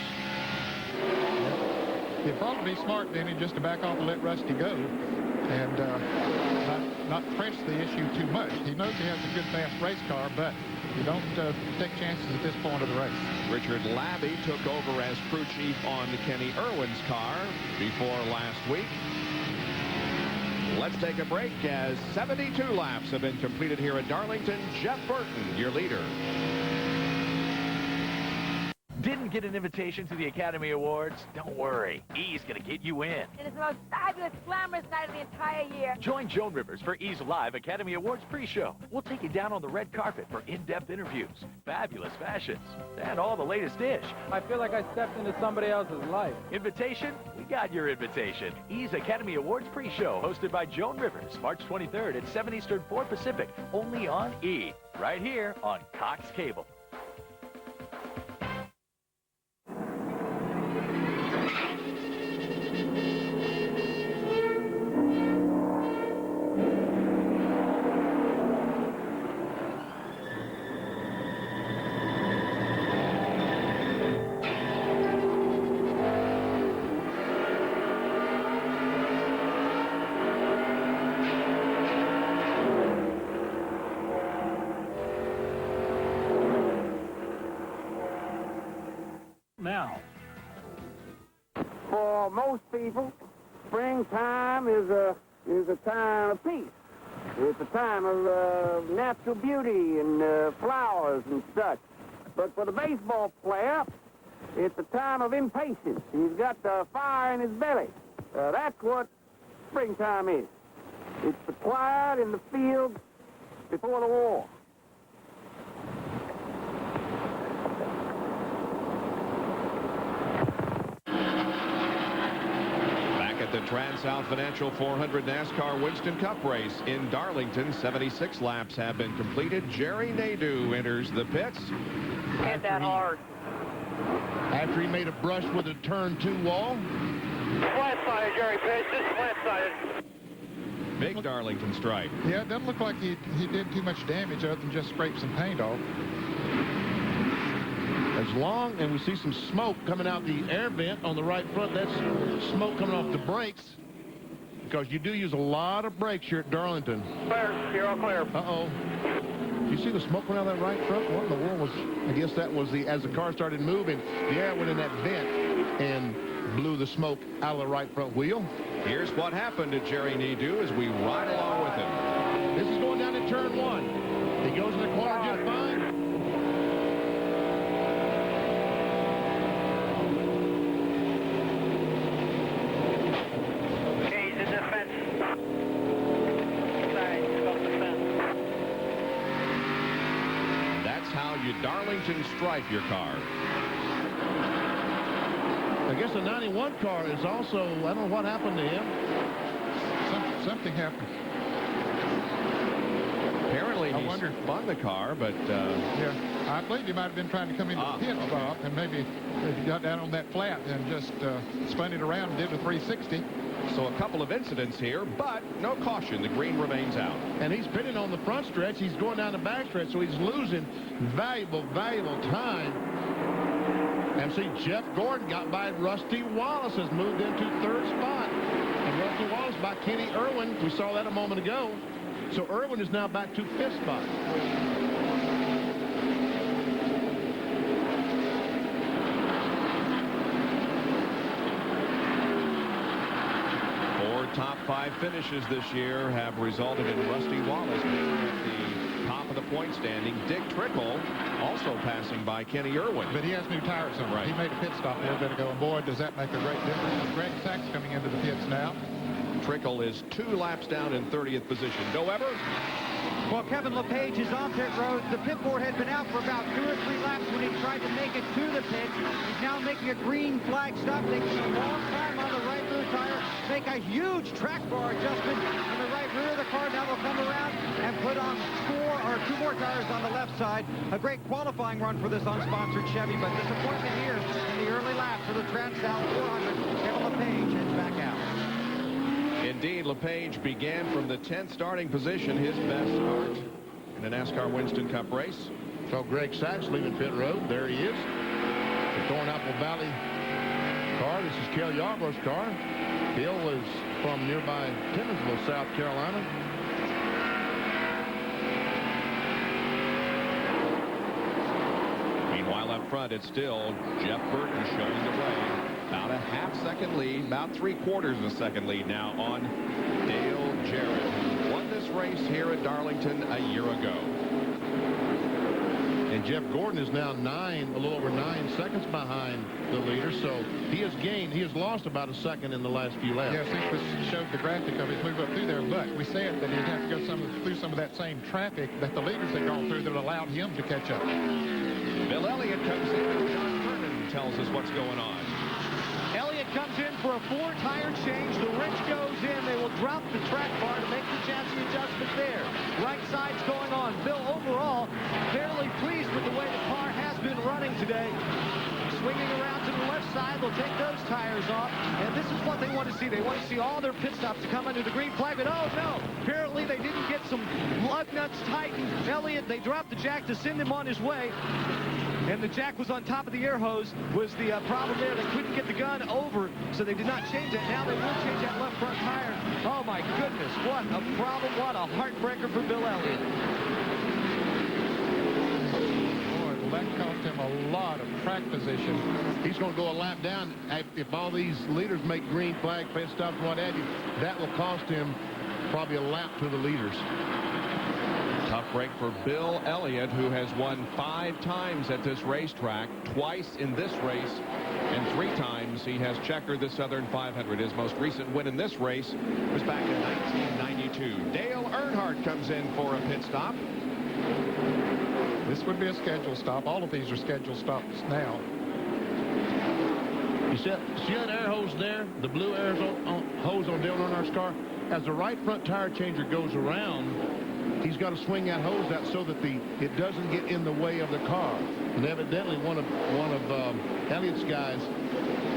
He'd probably be smart, Denny, just to back off and let Rusty go and not press the issue too much. He knows he has a good, fast race car, but you don't take chances at this point of the race. Richard Labby took over as crew chief on Kenny Irwin's car before last week. Let's take a break as 72 laps have been completed here at Darlington. Jeff Burton, your leader. Didn't get an invitation to the Academy Awards? Don't worry. E's going to get you in. It is the most fabulous, glamorous night of the entire year. Join Joan Rivers for E's Live Academy Awards pre-show. We'll take you down on the red carpet for in-depth interviews, fabulous fashions, and all the latest dish. I feel like I stepped into somebody else's life. Invitation? We got your invitation. E's Academy Awards pre-show, hosted by Joan Rivers, March 23rd at 7 Eastern, 4 Pacific, only on E, right here on Cox Cable. Now. For most people, springtime is a time of peace. It's a time of natural beauty and flowers and such. But for the baseball player, it's a time of impatience. He's got the fire in his belly. That's what springtime is. It's the quiet in the field before the war. The Trans-South Financial 400 NASCAR Winston Cup race in Darlington. 76 laps have been completed. Jerry Nadeau enters the pits. Hit that hard. After he made a brush with a turn 2 wall. Flat-sided, Jerry Page, just flat-sided. Big Darlington stripe. Yeah, it doesn't look like he did too much damage other than just scrape some paint off. As long, and we see some smoke coming out the air vent on the right front. That's smoke coming off the brakes, because you do use a lot of brakes here at Darlington. Clear, you're all clear. Uh-oh. You see the smoke coming out of that right front? What in the world was, I guess that was as the car started moving, the air went in that vent and blew the smoke out of the right front wheel. Here's what happened to Jerry Nadeau as we ride along with him. This is going down to turn 1. He goes in the corner just fine. Darlington stripe your car. I guess the 91 car is also, I don't know what happened to him. Something happened. Apparently he spun the car, but... yeah, I believe he might have been trying to come into the pit stop, and maybe he got down on that flat and just spun it around and did a 360. So a couple of incidents here, but no caution. The green remains out. And he's pitting on the front stretch. He's going down the back stretch, so he's losing valuable time. And see, Jeff Gordon got by. Rusty Wallace has moved into 3rd spot. And Rusty Wallace by Kenny Irwin. We saw that a moment ago. So Irwin is now back to 5th spot. Top 5 finishes this year have resulted in Rusty Wallace being at the top of the point standing. Dick Trickle also passing by Kenny Irwin. But he has new tires on. Right. He made a pit stop a little bit ago, and boy, does that make a great difference. Greg Sachs coming into the pits now. Trickle is 2 laps down in 30th position. Go Ever. Well, Kevin LePage is on pit road. The pit board had been out for about 2 or 3 laps when he tried to make it to the pit. He's now making a green flag stop, taking a long time on the right rear tire. Make a huge track bar adjustment in the right rear of the car. Now they'll come around and put on 2 more tires on the left side. A great qualifying run for this unsponsored Chevy, but disappointment here in the early laps for the Trans-South 400. Kevin LePage heads back out. Indeed, LePage began from the 10th starting position, his best start in the NASCAR Winston Cup race. So Greg Sachs leaving pit road. There he is. The Thornapple Valley car. This is Kel Yarborough's car. Bill is from nearby Timminsville, South Carolina. Meanwhile, up front, it's still Jeff Burton showing the way. About a half-second lead, about 3/4 of a second lead now on Dale Jarrett, who won this race here at Darlington a year ago. And Jeff Gordon is now a little over 9 seconds behind the leader, so he has lost about a second in the last few laps. Yes, he showed the graphic of his move up through there, but we said that he'd have to go through some of that same traffic that the leaders had gone through that allowed him to catch up. Bill Elliott comes in. John Vernon tells us what's going on. Elliott comes in for a 4-tire change. The wrench goes in. They will drop the track bar to make the chassis adjustment there. Right side's going on. Bill, overall, fairly pleased with the way the car has been running today. Swinging around to the left side, they'll take those tires off. And this is what they want to see. They want to see all their pit stops to come under the green flag. But oh no, apparently they didn't get some lug nuts tightened. Elliott, they dropped the jack to send him on his way. And the jack was on top of the air hose was the problem there. They couldn't get the gun over, so they did not change it. Now they will change that left front tire. Oh, my goodness. What a problem. What a heartbreaker for Bill Elliott. Boy, well, that cost him a lot of track position. He's going to go a lap down. If all these leaders make green flag, pit stops, what have you, that will cost him probably a lap to the leaders. Tough break for Bill Elliott, who has won 5 times at this racetrack, twice in this race, and 3 times he has checkered the Southern 500. His most recent win in this race was back in 1992. Dale Earnhardt comes in for a pit stop. This would be a scheduled stop. All of these are scheduled stops now. You see that air hose there? The blue air hose on Dale Earnhardt's car? As the right front tire changer goes around, he's got to swing that hose out so that it doesn't get in the way of the car. And evidently one of Elliott's guys,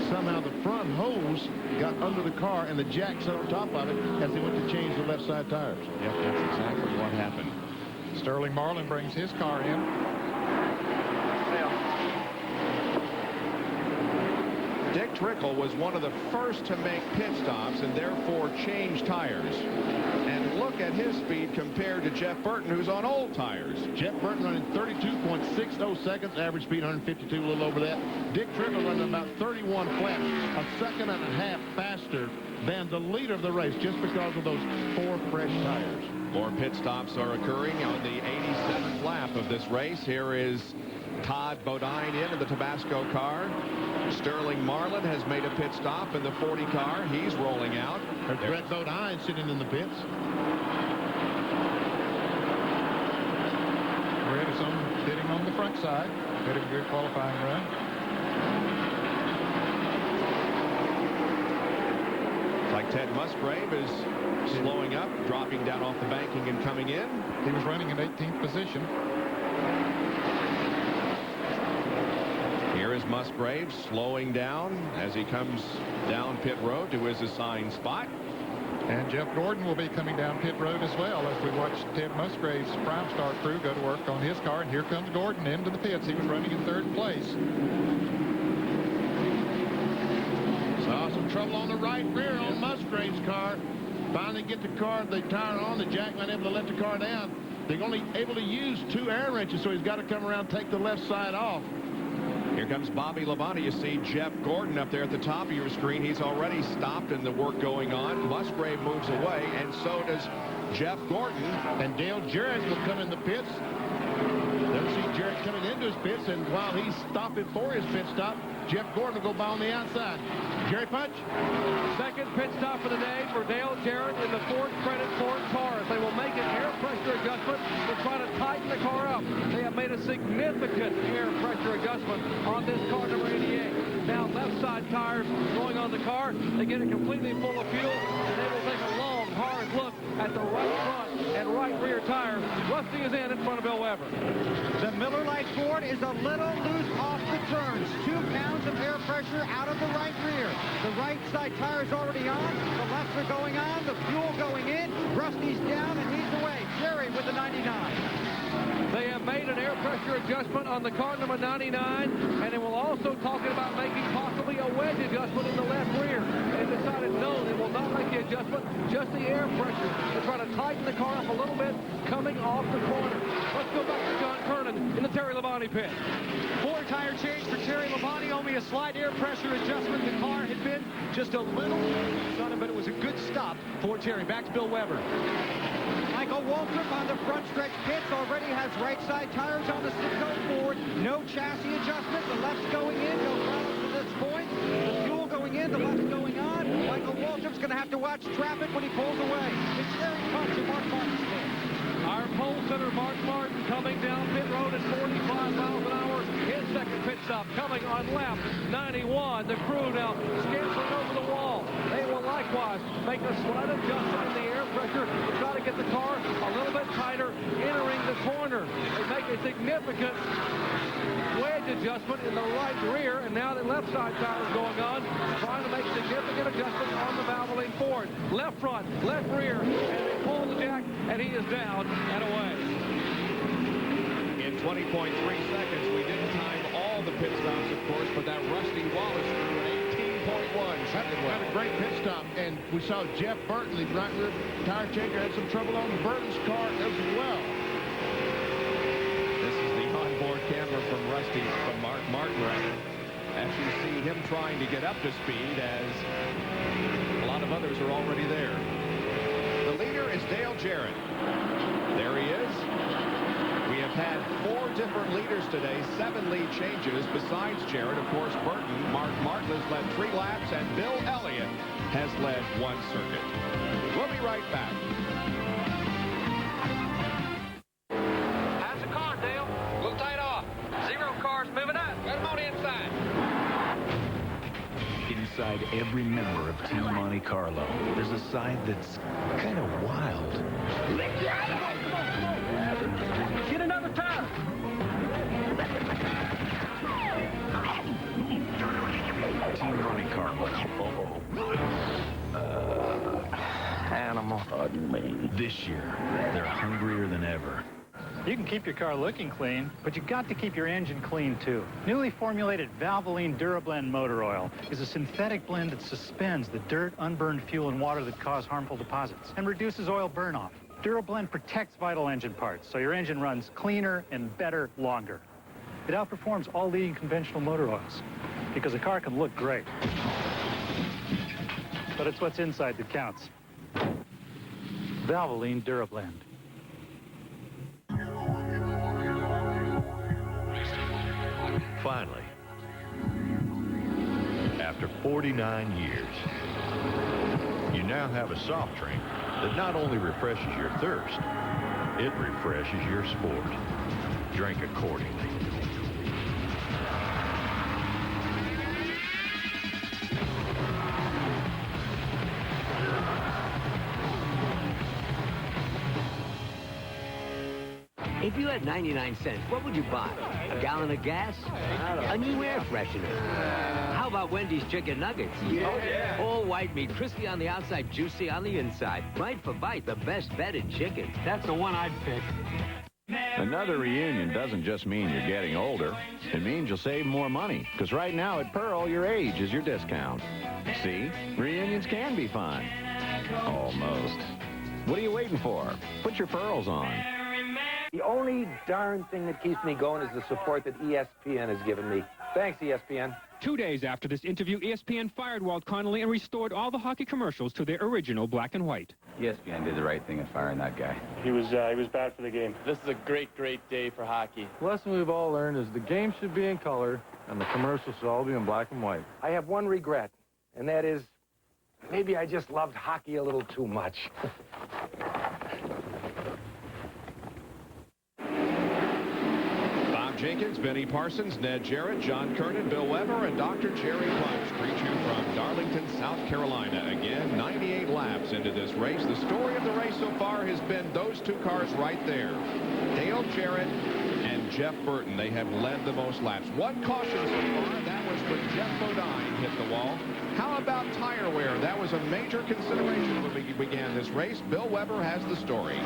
somehow the front hose got under the car and the jack sat on top of it as they went to change the left side tires. Yep, that's exactly what happened. Sterling Marlin brings his car in. Dick Trickle was one of the first to make pit stops and therefore change tires. And look at his speed compared to Jeff Burton, who's on old tires. Jeff Burton running 32.60 seconds, average speed 152, a little over that. Dick Trickle running about 31 flaps, a second and a half faster than the leader of the race, just because of those 4 fresh tires. More pit stops are occurring on the 87th lap of this race. Here is Todd Bodine in the Tabasco car. Sterling Marlin has made a pit stop in the 40 car. He's rolling out. There's Brett Bodine sitting in the pits. Brett is sitting on the front side. Had a good qualifying run. It's like Ted Musgrave is slowing up, dropping down off the banking and coming in. He was running in 18th position. Here is Musgrave slowing down as he comes down pit road to his assigned spot. And Jeff Gordon will be coming down pit road as well as we watch Ted Musgrave's Prime Star crew go to work on his car. And here comes Gordon into the pits. He was running in 3rd place. Saw some trouble on the right rear on Musgrave's car. Finally get the tire on. The jack went able to let the car down. They're only able to use 2 air wrenches, so he's got to come around and take the left side off. Here comes Bobby Labonte. You see Jeff Gordon up there at the top of your screen. He's already stopped and the work going on. Musgrave moves away, and so does Jeff Gordon. And Dale Jarrett will come in the pits. They'll see Jarrett coming into his pits, and while he's stopping for his pit stop, Jeff Gordon will go by on the outside. Jerry Punch. Second pit stop of the day for Dale Jarrett in the Ford Credit Ford cars. They will make an air pressure adjustment to try to tighten the car up. They have made a significant air pressure adjustment on this car number 88. Now left side tires going on the car. They get it completely full of fuel, and they will take a long, hard look at the right front and right rear tires. Rusty is in front of Bill Weber. The Miller Lite Ford is a little loose off the turns. 2 pounds of air pressure out of the right rear. The right side tire is already on. The lefts are going on. The fuel going in. Rusty's down and he's away. Jerry with the 99. They have made an air pressure adjustment on the car number 99, and they will also talking about making possibly a wedge adjustment in the left rear. They decided no, they will not make the adjustment, just the air pressure to try to tighten the car up a little bit coming off the corner. Let's go back to John Kernan in the Terry Labonte pit. 4 tire change for Terry Labonte, only a slight air pressure adjustment. The car had been just a little on him, but it was a good stop for Terry. Back to Bill Weber. Michael Waltrip on the front stretch pits already has right side tires on the 6-0 Ford. No chassis adjustment. The left's going in. No problems to this point. The fuel going in. The left's going on. Michael Waltrip's going to have to watch traffic when he pulls away. It's Jerry Punch and Mark Martin's pit. Our pole sitter, Mark Martin, coming down pit road at 45 miles an hour. His second pit stop coming on lap 91. The crew now scampering over the wall. They will likewise make a slight adjustment in the air pressure to try to get the car a little bit tighter entering the corner. They make a significant wedge adjustment in the right rear, and now the left side tire is going on, trying to make significant adjustments on the Valvoline Ford. Left front, left rear, and they pull the jack, and he is down and away. In 20.3 seconds, we didn't time all the pit stops, of course, but that Rusty Wallace threw an 18.1. Had a great pit stop, and we saw Jeff Burton, the right rear tire changer, had some trouble on Burton's car as well. This is the onboard camera from Rusty, from Mark you see him trying to get up to speed as a lot of others are already there. The leader is Dale Jarrett. There he is. We have had 4 different leaders today, 7 lead changes. Besides Jarrett, of course, Burton, Mark Martin has led 3 laps, and Bill Elliott has led 1 circuit. We'll be right back. How's the car, Dale? A little tight off. 0 cars moving up. Let them on inside. Inside every member of Team Monte Carlo, there's a side that's kind of wild. Get another tire. Team Monte Carlo. Animal. Pardon me. This year, they're hungrier than ever. You can keep your car looking clean, but you got to keep your engine clean, too. Newly formulated Valvoline DuraBlend motor oil is a synthetic blend that suspends the dirt, unburned fuel, and water that cause harmful deposits and reduces oil burn-off. DuraBlend protects vital engine parts, so your engine runs cleaner and better longer. It outperforms all leading conventional motor oils because a car can look great. But it's what's inside that counts. Valvoline DuraBlend. Finally, after 49 years, you now have a soft drink that not only refreshes your thirst, it refreshes your sport. Drink accordingly. If you had 99 cents, what would you buy? A gallon of gas? A new air freshener? How about Wendy's chicken nuggets? Oh, yeah. All white meat, crispy on the outside, juicy on the inside. Bite for bite, the best bet in chicken. That's the one I'd pick. Another reunion doesn't just mean you're getting older. It means you'll save more money, because right now at Pearl, your age is your discount. See? Reunions can be fun. Almost. What are you waiting for? Put your pearls on. The only darn thing that keeps me going is the support that ESPN has given me. Thanks, ESPN. 2 days after this interview, ESPN fired Walt Connolly and restored all the hockey commercials to their original black and white. ESPN did the right thing in firing that guy. He was bad for the game. This is a great day for hockey. The lesson we've all learned is the game should be in color and the commercials should all be in black and white. I have one regret, and that is maybe I just loved hockey a little too much. Jenkins, Benny Parsons, Ned Jarrett, John Kernan, Bill Weber, and Dr. Jerry Punch greet you from Darlington, South Carolina. Again, 98 laps into this race. The story of the race so far has been those 2 cars right there. Dale Jarrett and Jeff Burton. They have led the most laps. 1 caution so far. That was when Jeff Bodine hit the wall. How about tire wear? That was a major consideration when we began this race. Bill Weber has the story.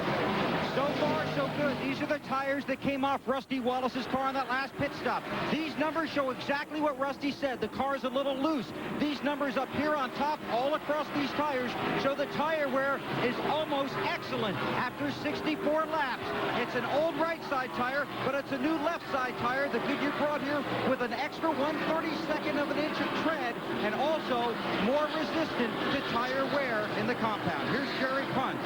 So far, so good. These are the tires that came off Rusty Wallace's car on that last pit stop. These numbers show exactly what Rusty said. The car's a little loose. These numbers up here on top, all across these tires, show the tire wear is almost excellent after 64 laps. It's an old right side tire, but it's a new left side tire that Goodyear brought here with an extra 1/32 of an inch of tread and also more resistant to tire wear in the compound. Here's Jerry Punch.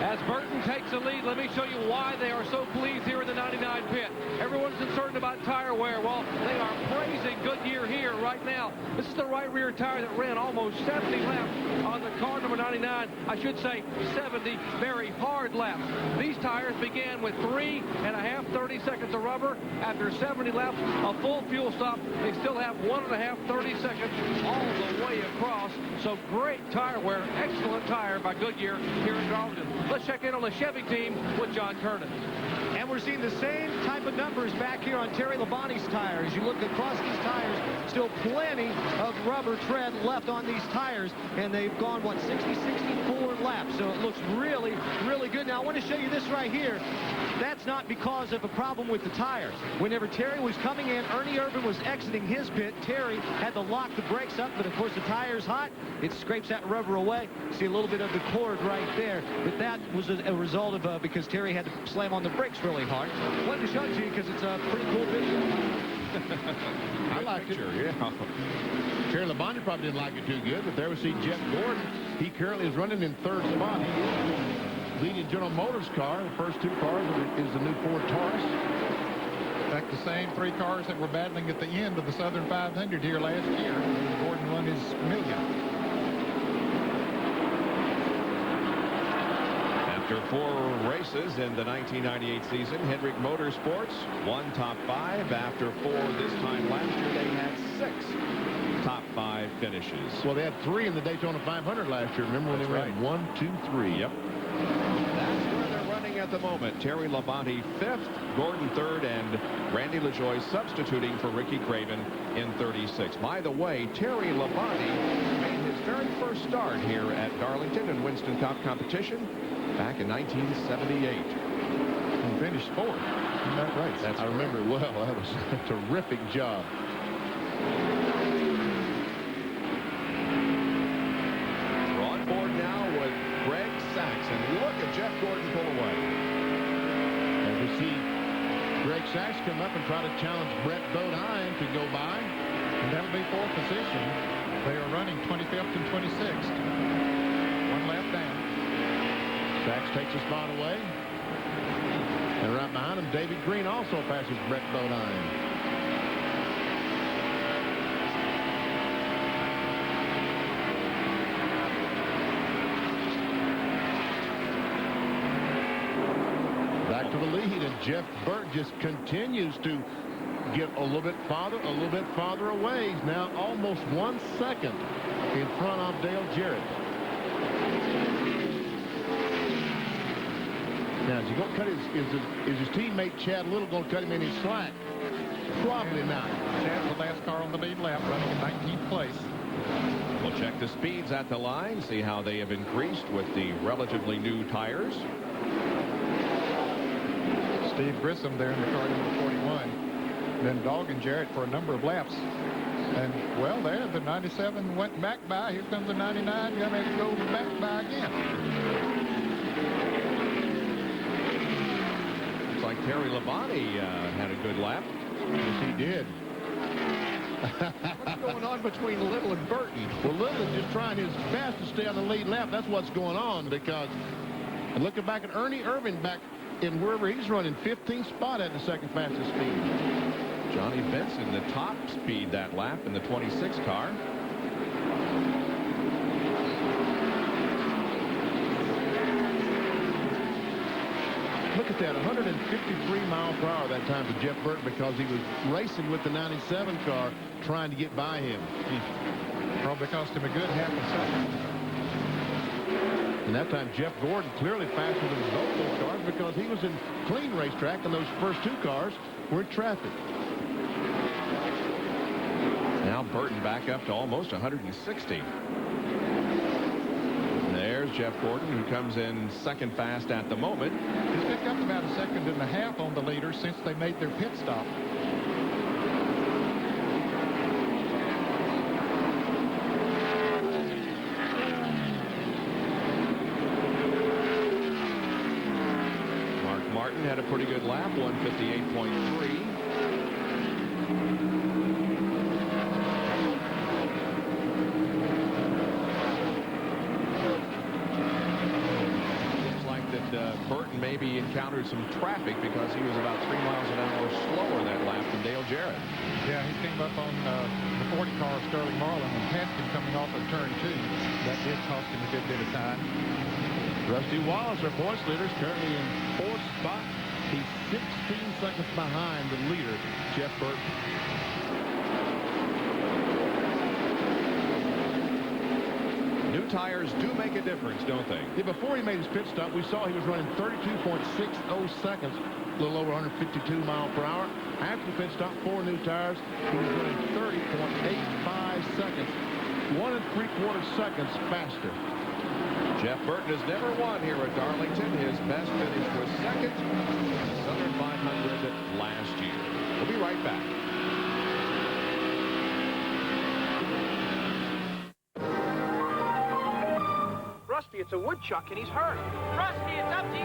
As Burton takes the lead, let me show you why they are so pleased here in the 99 pit. Everyone's concerned about tire wear. Well, they are praising Goodyear here right now. This is the right rear tire that ran almost 70 laps on the car number 99. I should say 70 very hard laps. These tires began with 3.5 30-seconds of rubber. After 70 laps, a full fuel stop, they still have 1.5 30-seconds all the way across. So great tire wear, excellent tire by Goodyear here in Darlington. Let's check in on the Chevy team with John Kernan. And we're seeing the same type of numbers back here on Terry Labonte's tires. You look across these tires, still plenty of rubber tread left on these tires, and they've gone, 64 laps. So it looks really, really good. Now, I want to show you this right here. That's not because of a problem with the tires. Whenever Terry was coming in, Ernie Irvin was exiting his pit. Terry had to lock the brakes up, but of course the tire's hot. It scrapes that rubber away. See a little bit of the cord right there. But that was a result of because Terry had to slam on the brakes really hard. Wanted to show it to you because it's a pretty cool video. I liked it. Yeah. Terry Labonte probably didn't like it too good, but there we see Jeff Gordon. He currently is running in third spot. He is the leading General Motors car. The first two cars is the new Ford Taurus. In fact, the same three cars that were battling at the end of the Southern 500 here last year. Gordon won his million. After 4 races in the 1998 season, Hendrick Motorsports won top 5. After 4 this time last year, they had 6 top 5 finishes. Well, they had 3 in the Daytona 500 last year. Remember when they ran 1, 2, 3? Yep. That's where they're running at the moment. Terry Labonte 5th, Gordon 3rd, and Randy LaJoie substituting for Ricky Craven in 36. By the way, Terry Labonte made his very first start here at Darlington and Winston Cup competition back in 1978. And finished 4th. Isn't that right? I remember it well. That was a terrific job. We're on board now with Greg Sachs, and look at Jeff Gordon pull away. As we see Greg Sachs come up and try to challenge Brett Bodine to go by. And that'll be 4th position. They are running 25th and 26th. 1 lap down. Sachs takes a spot away. And right behind him, David Green also passes Brett Bodine. Back to the lead, and Jeff Burt just continues to get a little bit farther away. He's now almost 1 second in front of Dale Jarrett. Now, is he going to cut is his teammate Chad Little going to cut him any slack? Probably not. Chad's the last car on the lead lap, running in 19th place. We'll check the speeds at the line, see how they have increased with the relatively new tires. Steve Grissom there in the car number 41. Been dogging Jarrett for a number of laps. And, well, there, the 97 went back by. Here comes the 99. Going to go back by again. Like Terry Labonte had a good lap. Yes, he did. What's going on between Little and Burton? Well, Little is just trying his best to stay on the lead lap. That's what's going on, because and looking back at Ernie Irvin back in wherever he's running, 15th spot at the second fastest speed. Johnny Benson, the top speed that lap in the 26 car. Look at that, 153 miles per hour that time for Jeff Burton, because he was racing with the 97 car trying to get by him. Probably cost him a good half a second. And that time Jeff Gordon clearly faster than both those cars, because he was in clean racetrack and those first 2 cars were in traffic. Now Burton back up to almost 160. There's Jeff Gordon, who comes in second fast at the moment. He's picked up about a second and a half on the leader since they made their pit stop. Mark Martin had a pretty good lap, 158.3. Burton maybe encountered some traffic because he was about 3 miles an hour slower that lap than Dale Jarrett. Yeah, he came up on the 40 car of Sterling Marlin and passed him coming off of turn 2. That did cost him a good bit of time. Rusty Wallace, our points leader, is currently in 4th spot. He's 16 seconds behind the leader, Jeff Burton. New tires do make a difference, don't they? Yeah, before he made his pit stop, we saw he was running 32.60 seconds, a little over 152 miles per hour. After the pit stop, 4 new tires, he was running 30.85 seconds, 1 3/4 seconds faster. Jeff Burton has never won here at Darlington. His best finish was second in the Southern 500 last year. We'll be right back. Rusty, it's a woodchuck, and he's hurt. Rusty, it's up to you.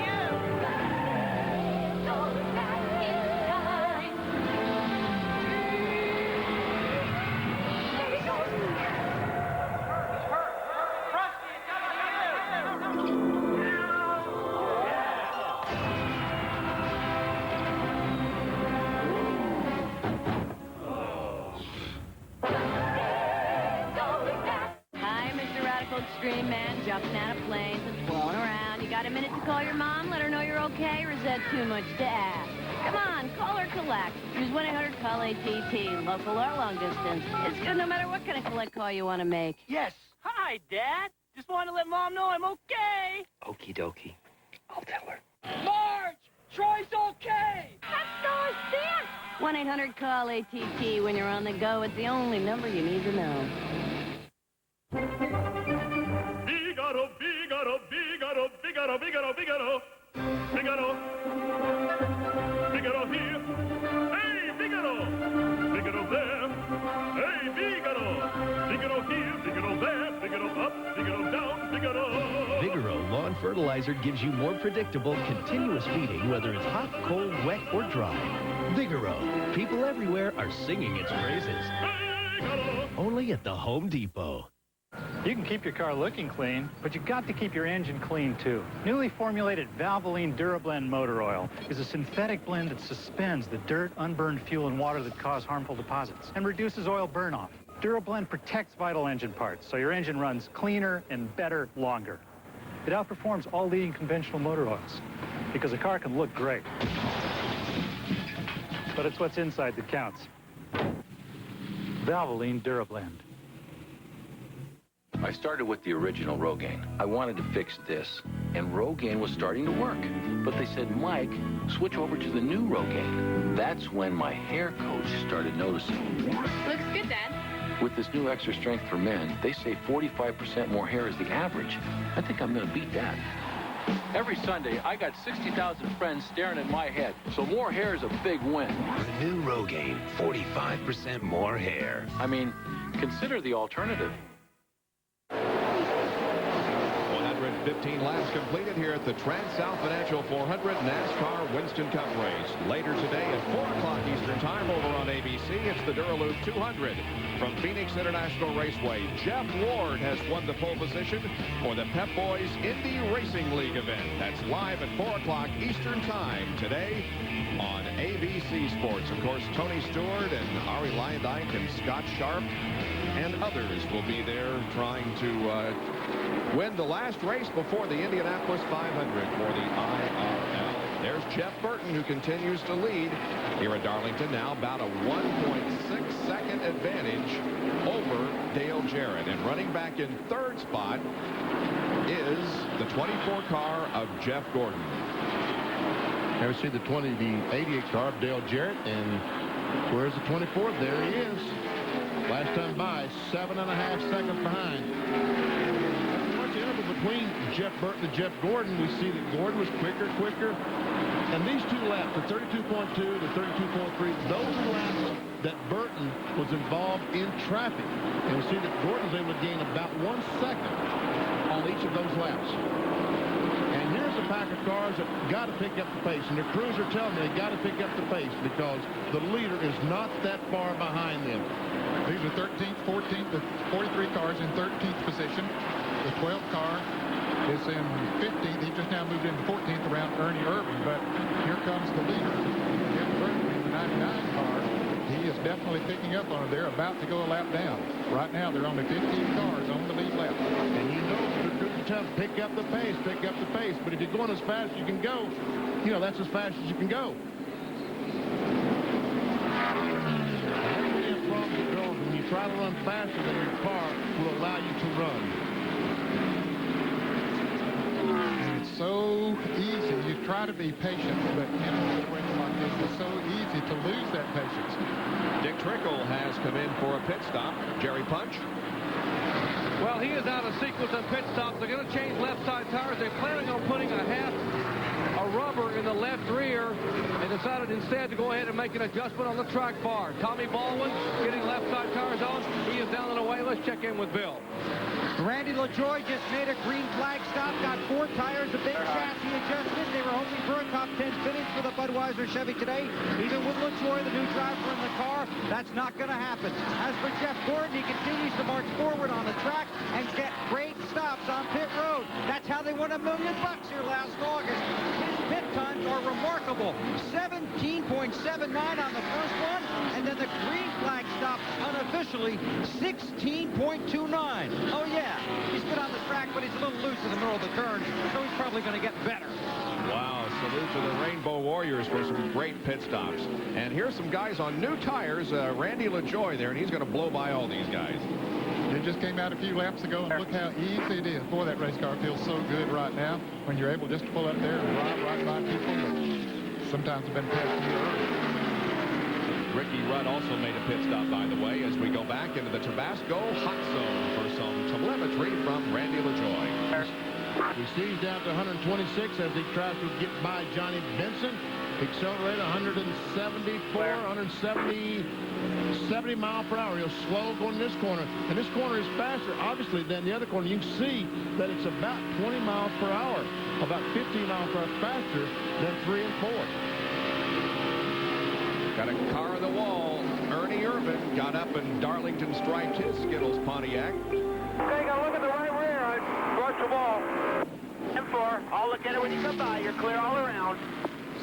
extreme man jumping out of planes and flown around. You got a minute to call your mom, let her know you're okay, or is that too much to ask? Come on, call or collect. Use 1-800-CALL-ATT, local or long distance. It's good no matter what kind of collect call you want to make. Yes. Hi, Dad. Just wanted to let Mom know I'm okay. Okie dokie. I'll tell her. Marge! Troy's okay! Let's go, Stan! 1-800-CALL-ATT. When you're on the go, it's the only number you need to know. Figaro, Figaro, Figaro, Figaro, Figaro, Figaro. Figaro. Figaro here. Hey, Figaro. Figaro there. Hey, Figaro. Figaro here, Figaro there. Figaro up, Figaro down, Figaro. Vigoro Lawn Fertilizer gives you more predictable, continuous feeding, whether it's hot, cold, wet, or dry. Vigoro. People everywhere are singing its praises. Only at the Home Depot. You can keep your car looking clean, but you got to keep your engine clean, too. Newly formulated Valvoline DuraBlend motor oil is a synthetic blend that suspends the dirt, unburned fuel, and water that cause harmful deposits and reduces oil burn-off. DuraBlend protects vital engine parts, so your engine runs cleaner and better longer. It outperforms all leading conventional motor oils, because a car can look great. But it's what's inside that counts. Valvoline DuraBlend. I started with the original Rogaine. I wanted to fix this, and Rogaine was starting to work. But they said, Mike, switch over to the new Rogaine. That's when my hair coach started noticing. Looks good, Dad. With this new extra strength for men, they say 45% more hair is the average. I think I'm going to beat that. Every Sunday, I got 60,000 friends staring at my head, so more hair is a big win. The new Rogaine, 45% more hair. I mean, consider the alternative. 115 laps completed here at the Trans-South Financial 400 NASCAR Winston Cup race. Later today at 4 o'clock Eastern Time over on ABC, it's the Duraloop 200. From Phoenix International Raceway, Jeff Ward has won the pole position for the Pep Boys Indy Racing League event. That's live at 4 o'clock Eastern Time today on ABC Sports. Of course, Tony Stewart and Ari Lyondike and Scott Sharp and others will be there trying to win the last race before the Indianapolis 500 for the IRL. There's Jeff Burton, who continues to lead here at Darlington, now about a 1.6 second advantage over Dale Jarrett. And running back in third spot is the 24 car of Jeff Gordon. Now we see the 88 car of Dale Jarrett, and where's the 24? There he is. Last time by, 7.5 seconds behind. What's the interval between Jeff Burton and Jeff Gordon? We see that Gordon was quicker. And these two laps, the 32.2 to 32.3, those are laps that Burton was involved in traffic. And we see that Gordon was able to gain about 1 second on each of those laps. And here's the pack of cars that got to pick up the pace. And the crews are telling me they got to pick up the pace because the leader is not that far behind them. These are 13th, 14th, the 43 cars in 13th position. The 12th car is in 15th. He just now moved into 14th around Ernie Irvin, but here comes the leader. Jeff Burton in the 99 car. He is definitely picking up on it. They're about to go a lap down. Right now, there are only 15 cars on the lead lap. And you know, the crews are telling pick up the pace, pick up the pace. But if you're going as fast as you can go, you know, that's as fast as you can go. When you try to run faster than your car will allow you to run. It's so easy. You try to be patient, but in a situation like this, it's so easy to lose that patience. Dick Trickle has come in for a pit stop. Jerry Punch. Well, he is out of sequence on pit stops. They're going to change left side tires. They're planning on putting a rubber in the left rear. They decided instead to go ahead and make an adjustment on the track bar. Tommy Baldwin getting left side tires on. He is down and away. Let's check in with Bill. Randy LaJoie just made a green flag stop, got 4 tires, a big chassis adjustment. They were hoping for a top 10 finish for the Budweiser Chevy today. Even with LaJoie, the new driver in the car, that's not going to happen. As for Jeff Gordon, he continues to march forward on the track and get great stops on pit road. That's how they won $1 million here last August. His pit times are remarkable. 17.79 on the first one, and then the green flag stop on a unofficially 16.29. Oh, yeah, he's good on the track, but he's a little loose in the middle of the turn, so he's probably going to get better. Wow, salute to the Rainbow Warriors for some great pit stops. And here's some guys on new tires. Randy LaJoy there, and he's going to blow by all these guys. It just came out a few laps ago, and look how easy it is. Boy, that race car feels so good right now when you're able just to pull up there and drive right by people that sometimes have been passed you early. Ricky Rudd also made a pit stop, by the way, as we go back into the Tabasco hot zone for some telemetry from Randy LaJoy. He sees down to 126 as he tries to get by Johnny Benson. Accelerated 70 mile per hour. He'll slow going in this corner. And this corner is faster, obviously, than the other corner. You can see that it's about 20 miles per hour, about 15 miles per hour faster than 3 and 4. Got a car on the wall. Ernie Irvin got up and Darlington striped his Skittles Pontiac. Take a look at the right rear. I brushed the ball. M4. I'll look at it when you come by. You're clear all around.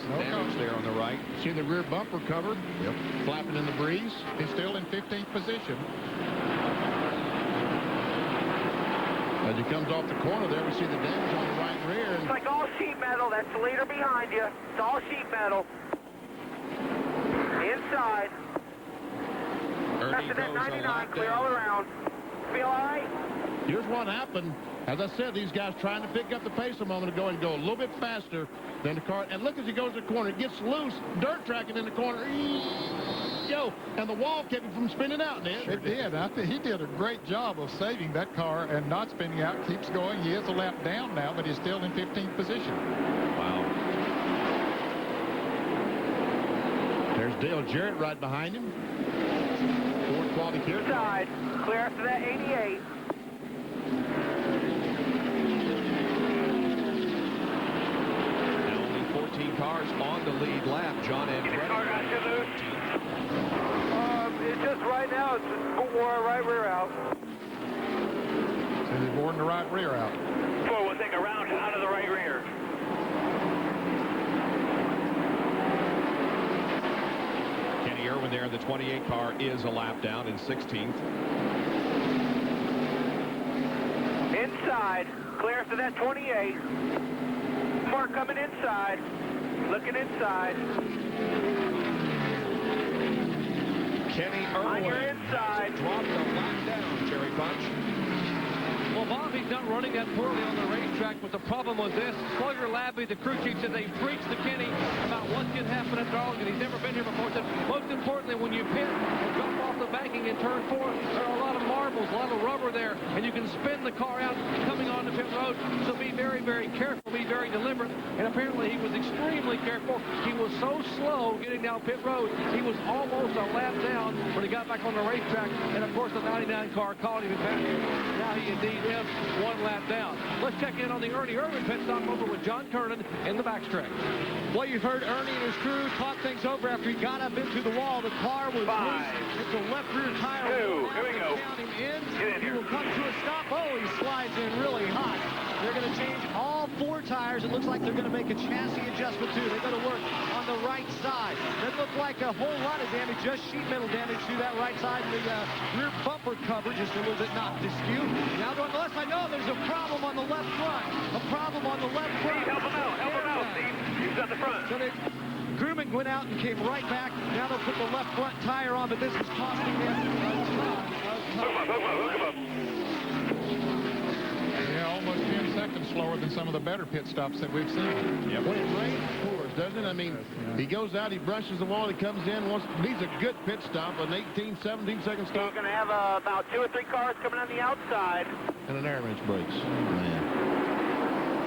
Damage there on the right. See the rear bumper covered? Yep. Flapping in the breeze. He's still in 15th position. As he comes off the corner there, we see the damage on the right rear. It's like all sheet metal. That's the leader behind you. It's all sheet metal. Inside. Ernie That's goes 99, clear all around. Feel all right? Here's what happened. As I said, these guys trying to pick up the pace a moment ago and go a little bit faster than the car. And look as he goes to the corner. It gets loose. Dirt tracking in the corner. Yo, and the wall kept him from spinning out, Ned. It did. I think he did a great job of saving that car and not spinning out. Keeps going. He is a lap down now, but he's still in 15th position. Wow. There's Dale Jarrett right behind him. Ford quality here. Inside. Clear after that 88. Now only 14 cars on the lead lap. John Andretti. It's just right now, it's just right rear out. So he's boarding the right rear out. Four, we'll take a round out of the right rear. Kenny Irwin there in the 28 car is a lap down in 16th. Inside. Clear after that 28. More coming inside. Looking inside. Kenny Irwin inside. Dropped a lap down, Jerry Punch. Well, Bobby's not running that poorly on the racetrack, but the problem was this. Slugger Labby, the crew chief, said they preached to Kenny about what can happen at Darlington. He's never been here before. Said, most importantly, when you pit and drop off the banking in turn 4, there are a lot of marbles, a lot of rubber there, and you can spin the car out coming on the pit road. So be very, very careful, be very deliberate. And apparently he was extremely careful. He was so slow getting down pit road, he was almost a lap down when he got back on the racetrack. And, of course, the 99 car caught him back. Now he indeed is 1 lap down. Let's check in on the Ernie Irvin pit stop over with John Kernan in the backstretch. Well, you heard Ernie and his crew talk things over after he got up into the wall. The car was loose. It's a left rear tire. Here we go. Down him in. He will come to a stop. Oh, he slides in really hot. They're going to change all 4 tires. It looks like they're going to make a chassis adjustment, too. They're going to work on the right side. Doesn't look like a whole lot of damage, just sheet metal damage to that right side. The rear bumper cover just a little bit not askew. Now going to the left side. No, there's a problem on the left front. A problem on the left front. Steve, help him out. Help him out, Steve. He's got the front. So Grumman went out and came right back. Now they'll put the left front tire on, but this is costing them a ton of time. Hook him up. Yeah, almost 10 seconds slower than some of the better pit stops that we've seen. Yep. When it rains, it pours, doesn't it? I mean, he goes out, he brushes the wall, he comes in, needs a good pit stop, an 18, 17-second stop. He's going to have about 2 or 3 cars coming on the outside. And an air wrench breaks. Man.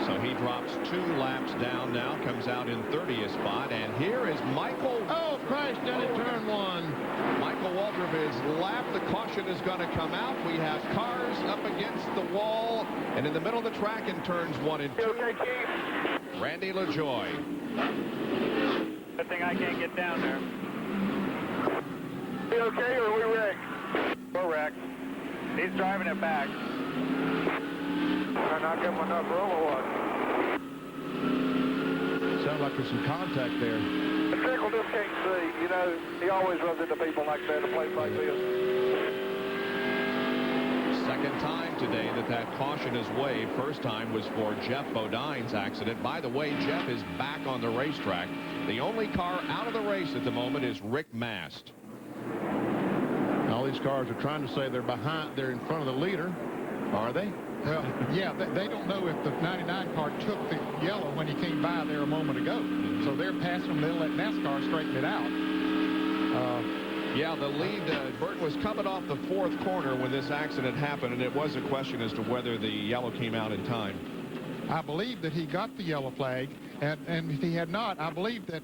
So he drops 2 laps down now, comes out in 30th spot, and here is Michael. Oh, crashed down in turn 1. Michael Waldrop is lapped. The caution is going to come out. We have cars up against the wall, and in the middle of the track in turns 1 and 2. Okay, Keith? Randy LaJoy. Good thing I can't get down there. You okay, or are we wrecked? We're wrecked. He's driving it back. I'm not getting enough room or what? Sounds like there's some contact there. The Trickle just can't see. You know, he always runs into people like that in a place like this. second time today that caution is waived. First time was for Jeff Bodine's accident. By the way, Jeff is back on the racetrack. The only car out of the race at the moment is Rick Mast. All these cars are trying to say they're in front of the leader. Are they? Well, yeah, they don't know if the 99 car took the yellow when he came by there a moment ago. So they're passing them. They'll let NASCAR straighten it out. Yeah, the lead, Burt was coming off the fourth corner when this accident happened, and it was a question as to whether the yellow came out in time. I believe that he got the yellow flag, and if he had not, I believe that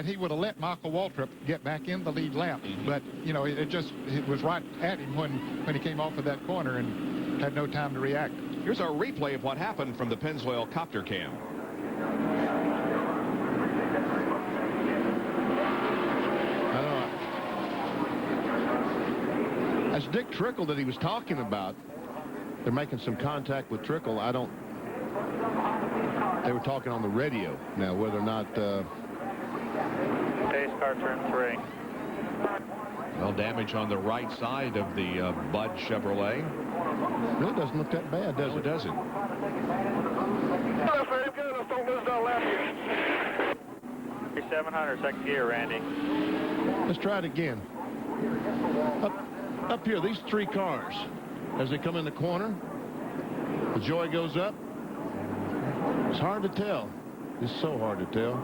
he would have let Michael Waltrip get back in the lead lap. But, you know, it was right at him when he came off of that corner and had no time to react. Here's our replay of what happened from the Pennzoil copter cam. That's Dick Trickle that he was talking about. They're making some contact with Trickle. They were talking on the radio. Now, whether or not... Pace car turn 3. Well, damage on the right side of the Bud Chevrolet. Really doesn't look that bad, does it? No, it doesn't. That's very good. Let's don't lose that lap gear. 700, second gear, Randy. Let's try it again. Up here, these three cars, as they come in the corner, the joy goes up. It's hard to tell. It's so hard to tell.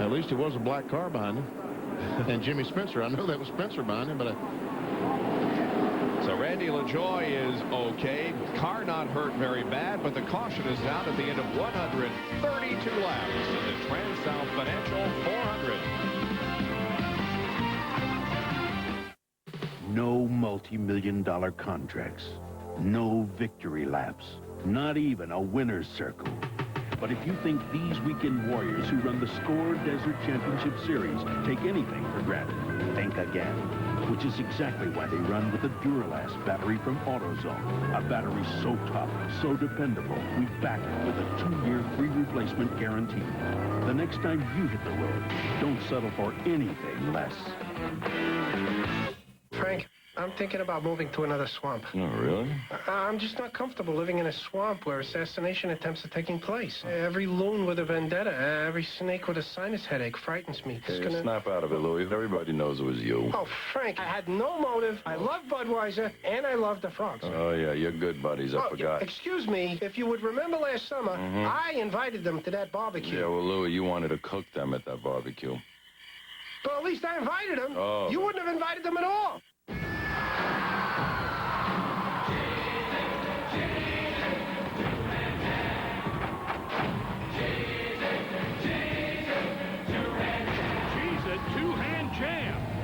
At least it was a black car behind him. And Jimmy Spencer. I know that was Spencer behind him, but So Randy LaJoy is okay. Car not hurt very bad, but the caution is down at the end of 132 laps in the Trans-South Financial 400. No multi-million-dollar contracts. No victory laps. Not even a winner's circle. But if you think these weekend warriors who run the SCORE Desert Championship Series take anything for granted, think again. Which is exactly why they run with the Duralast battery from AutoZone. A battery so tough, so dependable, we back it with a 2-year free replacement guarantee. The next time you hit the road, don't settle for anything less. Frank, I'm thinking about moving to another swamp. Oh, really? I'm just not comfortable living in a swamp where assassination attempts are taking place. Every loon with a vendetta, every snake with a sinus headache frightens me. Hey, snap out of it, Louis. Everybody knows it was you. Oh, Frank, I had no motive. I love Budweiser, and I love the frogs. Oh, yeah, you're good buddies. I forgot. Excuse me, if you would remember last summer, I invited them to that barbecue. Yeah, well, Louis, you wanted to cook them at that barbecue. Well, at least I invited them. Oh. You wouldn't have invited them at all.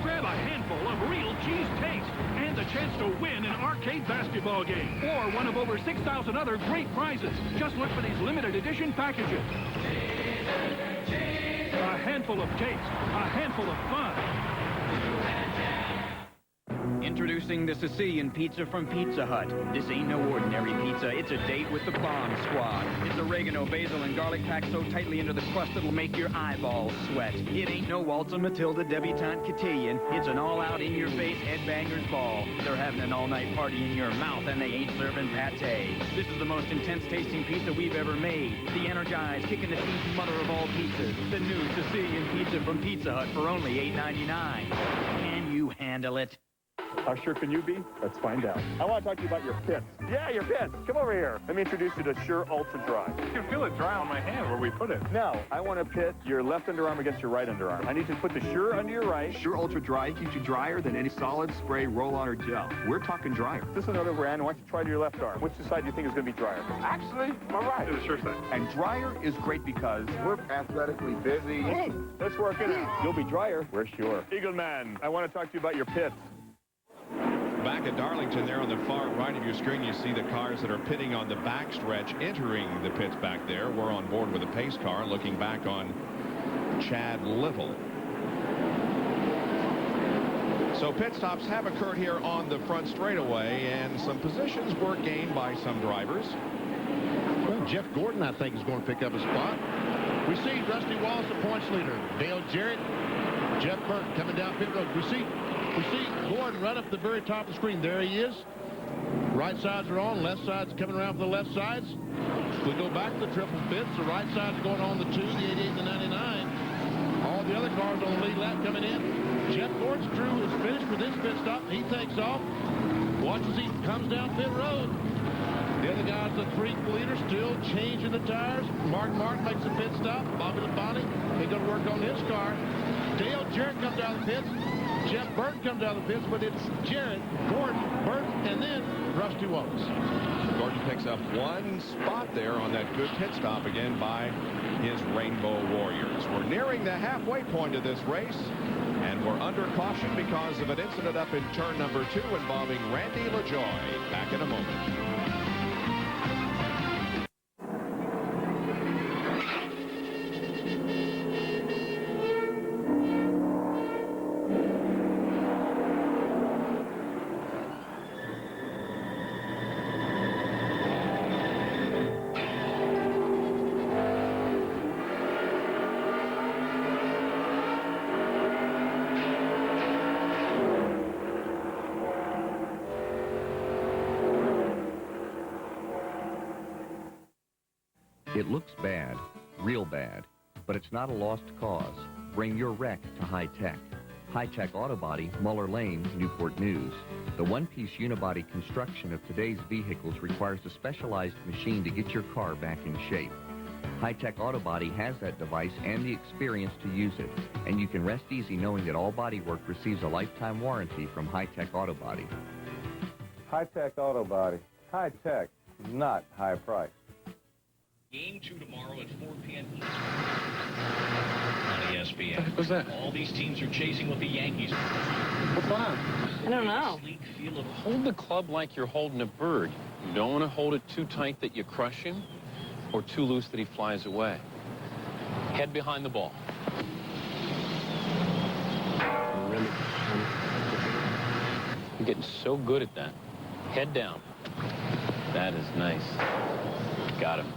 Grab a handful of real cheese taste and the chance to win an arcade basketball game or one of over 6,000 other great prizes. Just look for these limited edition packages. A handful of taste, a handful of fun. Introducing the Sicilian pizza from Pizza Hut. This ain't no ordinary pizza. It's a date with the bomb squad. It's oregano, basil, and garlic packed so tightly into the crust it'll make your eyeballs sweat. It ain't no Waltz of Matilda debutante cotillion. It's an all-out, in-your-face headbanger's ball. They're having an all-night party in your mouth, and they ain't serving pate. This is the most intense-tasting pizza we've ever made. The energized, kicking-the-teeth mother of all pizzas. The new Sicilian pizza from Pizza Hut for only $8.99. Can you handle it? How sure can you be? Let's find out. I want to talk to you about your pits. Yeah, your pits. Come over here. Let me introduce you to Sure Ultra Dry. You can feel it dry on my hand where we put it. Now, I want to pit your left underarm against your right underarm. I need you to put the Sure under your right. Sure Ultra Dry keeps you drier than any solid, spray, roll-on, or gel. We're talking drier. This is another brand. I want you to try to your left arm. Which side do you think is going to be drier? Actually, my right. To the sure side. And drier is great because we're athletically busy. Let's work it out. You'll be drier. We're sure. Eagle Man, I want to talk to you about your pits. Back at Darlington there on the far right of your screen, you see the cars that are pitting on the backstretch entering the pits back there. We're on board with a pace car looking back on Chad Little. So pit stops have occurred here on the front straightaway, and some positions were gained by some drivers. Well, Jeff Gordon, I think, is going to pick up a spot. We see Rusty Wallace, the points leader. Dale Jarrett, Jeff Burke coming down pit road. We see Lloyd Gordon right up the very top of the screen. There he is. Right sides are on, left side's coming around for the left sides. We go back to the triple fifths. The right side's going on the 2, the 88, the 99. All the other cars on the lead lap coming in. Jeff Gordon's crew is finished with his pit stop. He takes off. Watch as he comes down pit road. The other guys, the 3 leaders, still changing the tires. Mark makes a pit stop. Bobby Labonte, he's going to work on his car. Dale Jarrett comes out of the pits. Jeff Burton comes out of the pits, but it's Jarrett, Gordon, Burton, and then Rusty Wallace. Gordon picks up 1 spot there on that good pit stop again by his Rainbow Warriors. We're nearing the halfway point of this race, and we're under caution because of an incident up in turn number 2 involving Randy LaJoie. Back in a moment. It looks bad, real bad, but it's not a lost cause. Bring your wreck to high-tech. High-tech Auto Body, Muller Lane, Newport News. The one-piece unibody construction of today's vehicles requires a specialized machine to get your car back in shape. High-tech Auto Body has that device and the experience to use it, and you can rest easy knowing that all bodywork receives a lifetime warranty from High-tech Auto Body. High-tech Auto Body. High-tech, not high price. Game 2 tomorrow at 4 p.m. on ESPN. What was that? All these teams are chasing with the Yankees. What's going on? I don't know. Sleek feel of Hold the club like you're holding a bird. You don't want to hold it too tight that you crush him, or too loose that he flies away. Head behind the ball. You're getting so good at that. Head down. That is nice. Got him.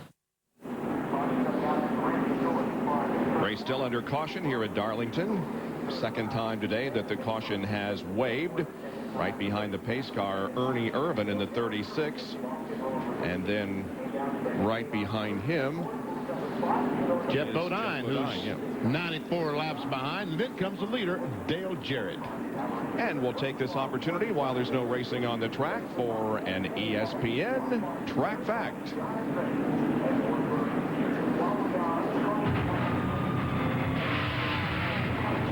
Race still under caution here at Darlington. Second time today that the caution has waived. Right behind the pace car, Ernie Irvin in the 36. And then right behind him, Jeff Bodine, who's 94 laps behind. And then comes the leader, Dale Jarrett. And we'll take this opportunity while there's no racing on the track for an ESPN Track Fact.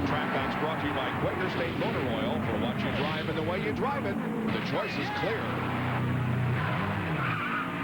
Track Facts brought to you by Quaker State Motor Oil. For what you drive and the way you drive it, the choice is clear.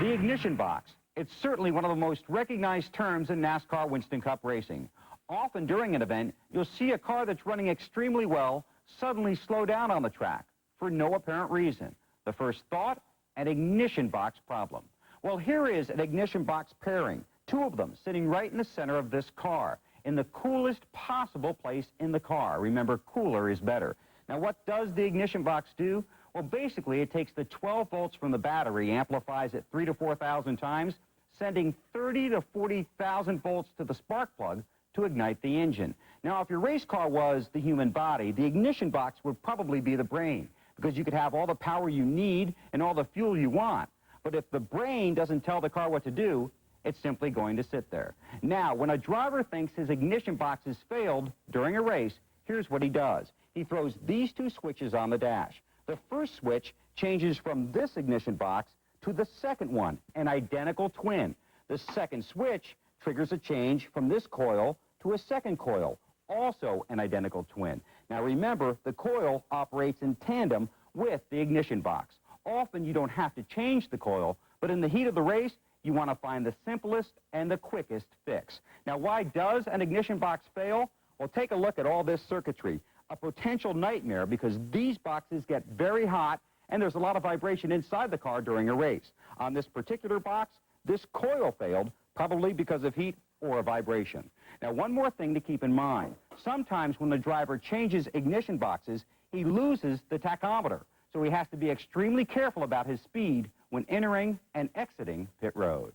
The ignition box. It's certainly one of the most recognized terms in NASCAR Winston Cup racing. Often during an event, you'll see a car that's running extremely well suddenly slow down on the track for no apparent reason. The first thought, an ignition box problem. Well, here is an ignition box pairing, 2 of them sitting right in the center of this car, in the coolest possible place in the car. Remember, cooler is better. Now, what does the ignition box do? Well, basically, it takes the 12 volts from the battery, amplifies it 3,000 to 4,000 times, sending 30,000 to 40,000 volts to the spark plug to ignite the engine. Now, if your race car was the human body, the ignition box would probably be the brain, because you could have all the power you need and all the fuel you want. But if the brain doesn't tell the car what to do, it's simply going to sit there. Now, when a driver thinks his ignition box has failed during a race, here's what he does. He throws these 2 switches on the dash. The first switch changes from this ignition box to the second one, an identical twin. The second switch triggers a change from this coil to a second coil, also an identical twin. Now remember, the coil operates in tandem with the ignition box. Often you don't have to change the coil, but in the heat of the race, you want to find the simplest and the quickest fix. Now, why does an ignition box fail? Well, take a look at all this circuitry. A potential nightmare because these boxes get very hot and there's a lot of vibration inside the car during a race. On this particular box, this coil failed, probably because of heat or a vibration. Now, one more thing to keep in mind. Sometimes when the driver changes ignition boxes, he loses the tachometer. So he has to be extremely careful about his speed when entering and exiting pit road.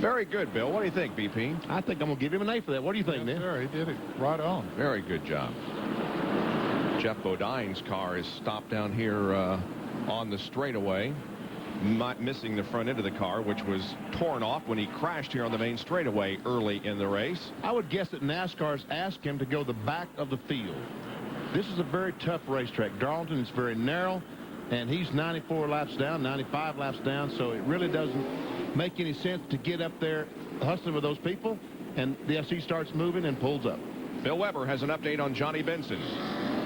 Very good, Bill. What do you think, BP? I think I'm going to give him an A for that. What do you think, Yes, man? sir, he did it right on. Very good job. Jeff Bodine's car is stopped down here on the straightaway, missing the front end of the car, which was torn off when he crashed here on the main straightaway early in the race. I would guess that NASCAR's asked him to go the back of the field. This is a very tough racetrack. Darlington is very narrow, and he's 94 laps down, 95 laps down, so it really doesn't make any sense to get up there hustling with those people, and the SC starts moving and pulls up. Bill Weber has an update on Johnny Benson.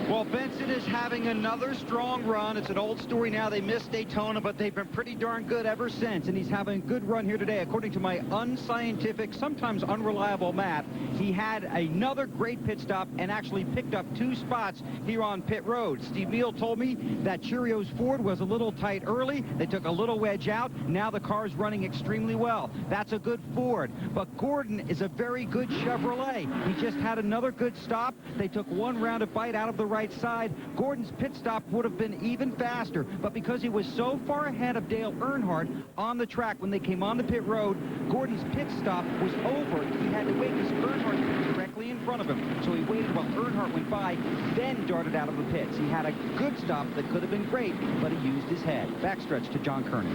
Well, Benson is having another strong run. It's an old story now. They missed Daytona, but they've been pretty darn good ever since, and he's having a good run here today. According to my unscientific, sometimes unreliable map, he had another great pit stop and actually picked up 2 spots here on pit road. Steve Neal told me that Cheerios Ford was a little tight early. They took a little wedge out. Now the car's running extremely well. That's a good Ford. But Gordon is a very good Chevrolet. He just had another good stop. They took 1 round of bite out of the right side. Gordon's pit stop would have been even faster, but because he was so far ahead of Dale Earnhardt on the track when they came on the pit road, Gordon's pit stop was over. He had to wait because Earnhardt was directly in front of him, so he waited while Earnhardt went by, then darted out of the pits. He had a good stop that could have been great, but he used his head. Backstretch to John Kearney.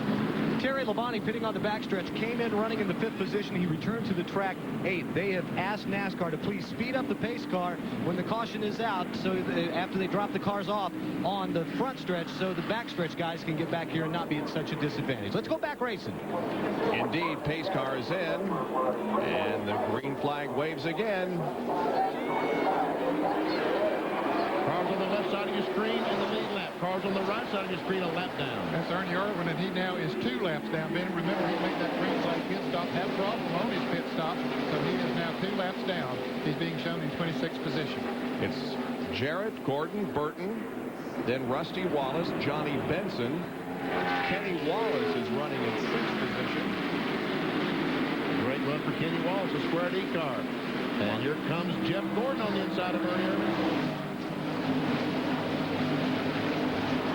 Terry Labonte, pitting on the backstretch, came in running in the 5th position. He returned to the track 8th. They have asked NASCAR to please speed up the pace car when the caution is out, so after they drop the cars off on the front stretch, so the backstretch guys can get back here and not be at such a disadvantage. Let's go back racing. Indeed, pace car is in, and the green flag waves again. Cars on the left side of your screen in the lead lap. Cars on the right side of your screen a lap down. That's Ernie Irvin, and he now is 2 laps down. Ben, remember, he made that green flag pit stop, had a problem on his pit stop, so he is now 2 laps down. He's being shown in 26th position. It's Jarrett, Gordon, Burton, then Rusty Wallace, Johnny Benson. Kenny Wallace is running in 6th position. Great run for Kenny Wallace, a square D car. And here comes Jeff Gordon on the inside of Ernie Irvin.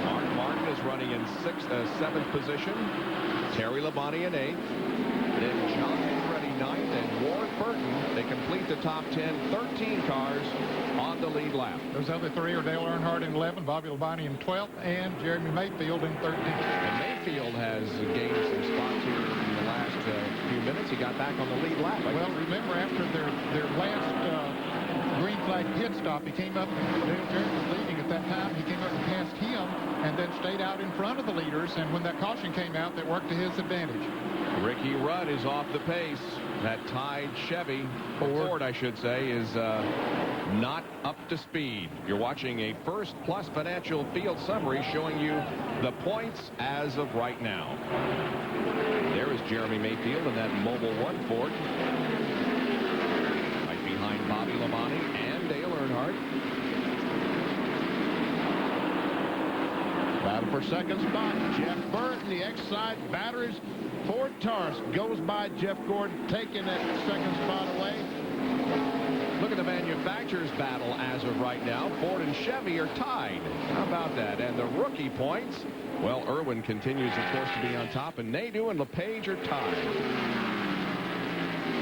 Mark Martin is running in 7th position. Terry Labonte in 8th. Then John Andretti 9th, and Ward Burton. They complete the top 10, 13 cars on the lead lap. Those other 3 are Dale Earnhardt in 11th, Bobby Labonte in 12th, and Jeremy Mayfield in 13th. And Mayfield has gained some spots here in the last few minutes. He got back on the lead lap. Well, remember, after their last green flag pit stop, he came up, Dale Jarrett was leading at that time, he came up and passed him, and then stayed out in front of the leaders, and when that caution came out, that worked to his advantage. Ricky Rudd is off the pace. That tied Chevy, Ford I should say, is not up to speed. You're watching a First Plus Financial Field Summary showing you the points as of right now. There is Jeremy Mayfield in that Mobil 1 Ford. Right behind Bobby Labonte and Dale Earnhardt. Battle for second spot. Jeff Burton, the X-Side batteries. Ford Taurus goes by Jeff Gordon, taking that second spot away. Look at the manufacturers' battle as of right now. Ford and Chevy are tied. How about that? And the rookie points, well, Irwin continues, of course, to be on top, and Nadeau and LePage are tied.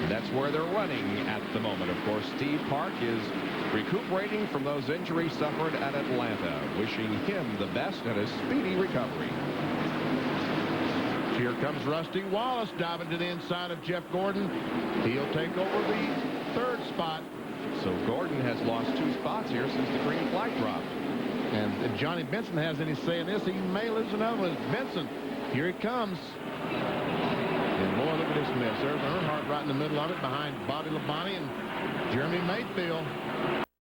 That's where they're running at the moment. Of course, Steve Park is recuperating from those injuries suffered at Atlanta. Wishing him the best and a speedy recovery. Here comes Rusty Wallace diving to the inside of Jeff Gordon. He'll take over the 3rd spot. So Gordon has lost 2 spots here since the green flag dropped. And if Johnny Benson has any say in this, he may lose another one. Benson, here he comes. And boy, look at this mess. There's Earnhardt right in the middle of it behind Bobby Labonte and Jeremy Mayfield.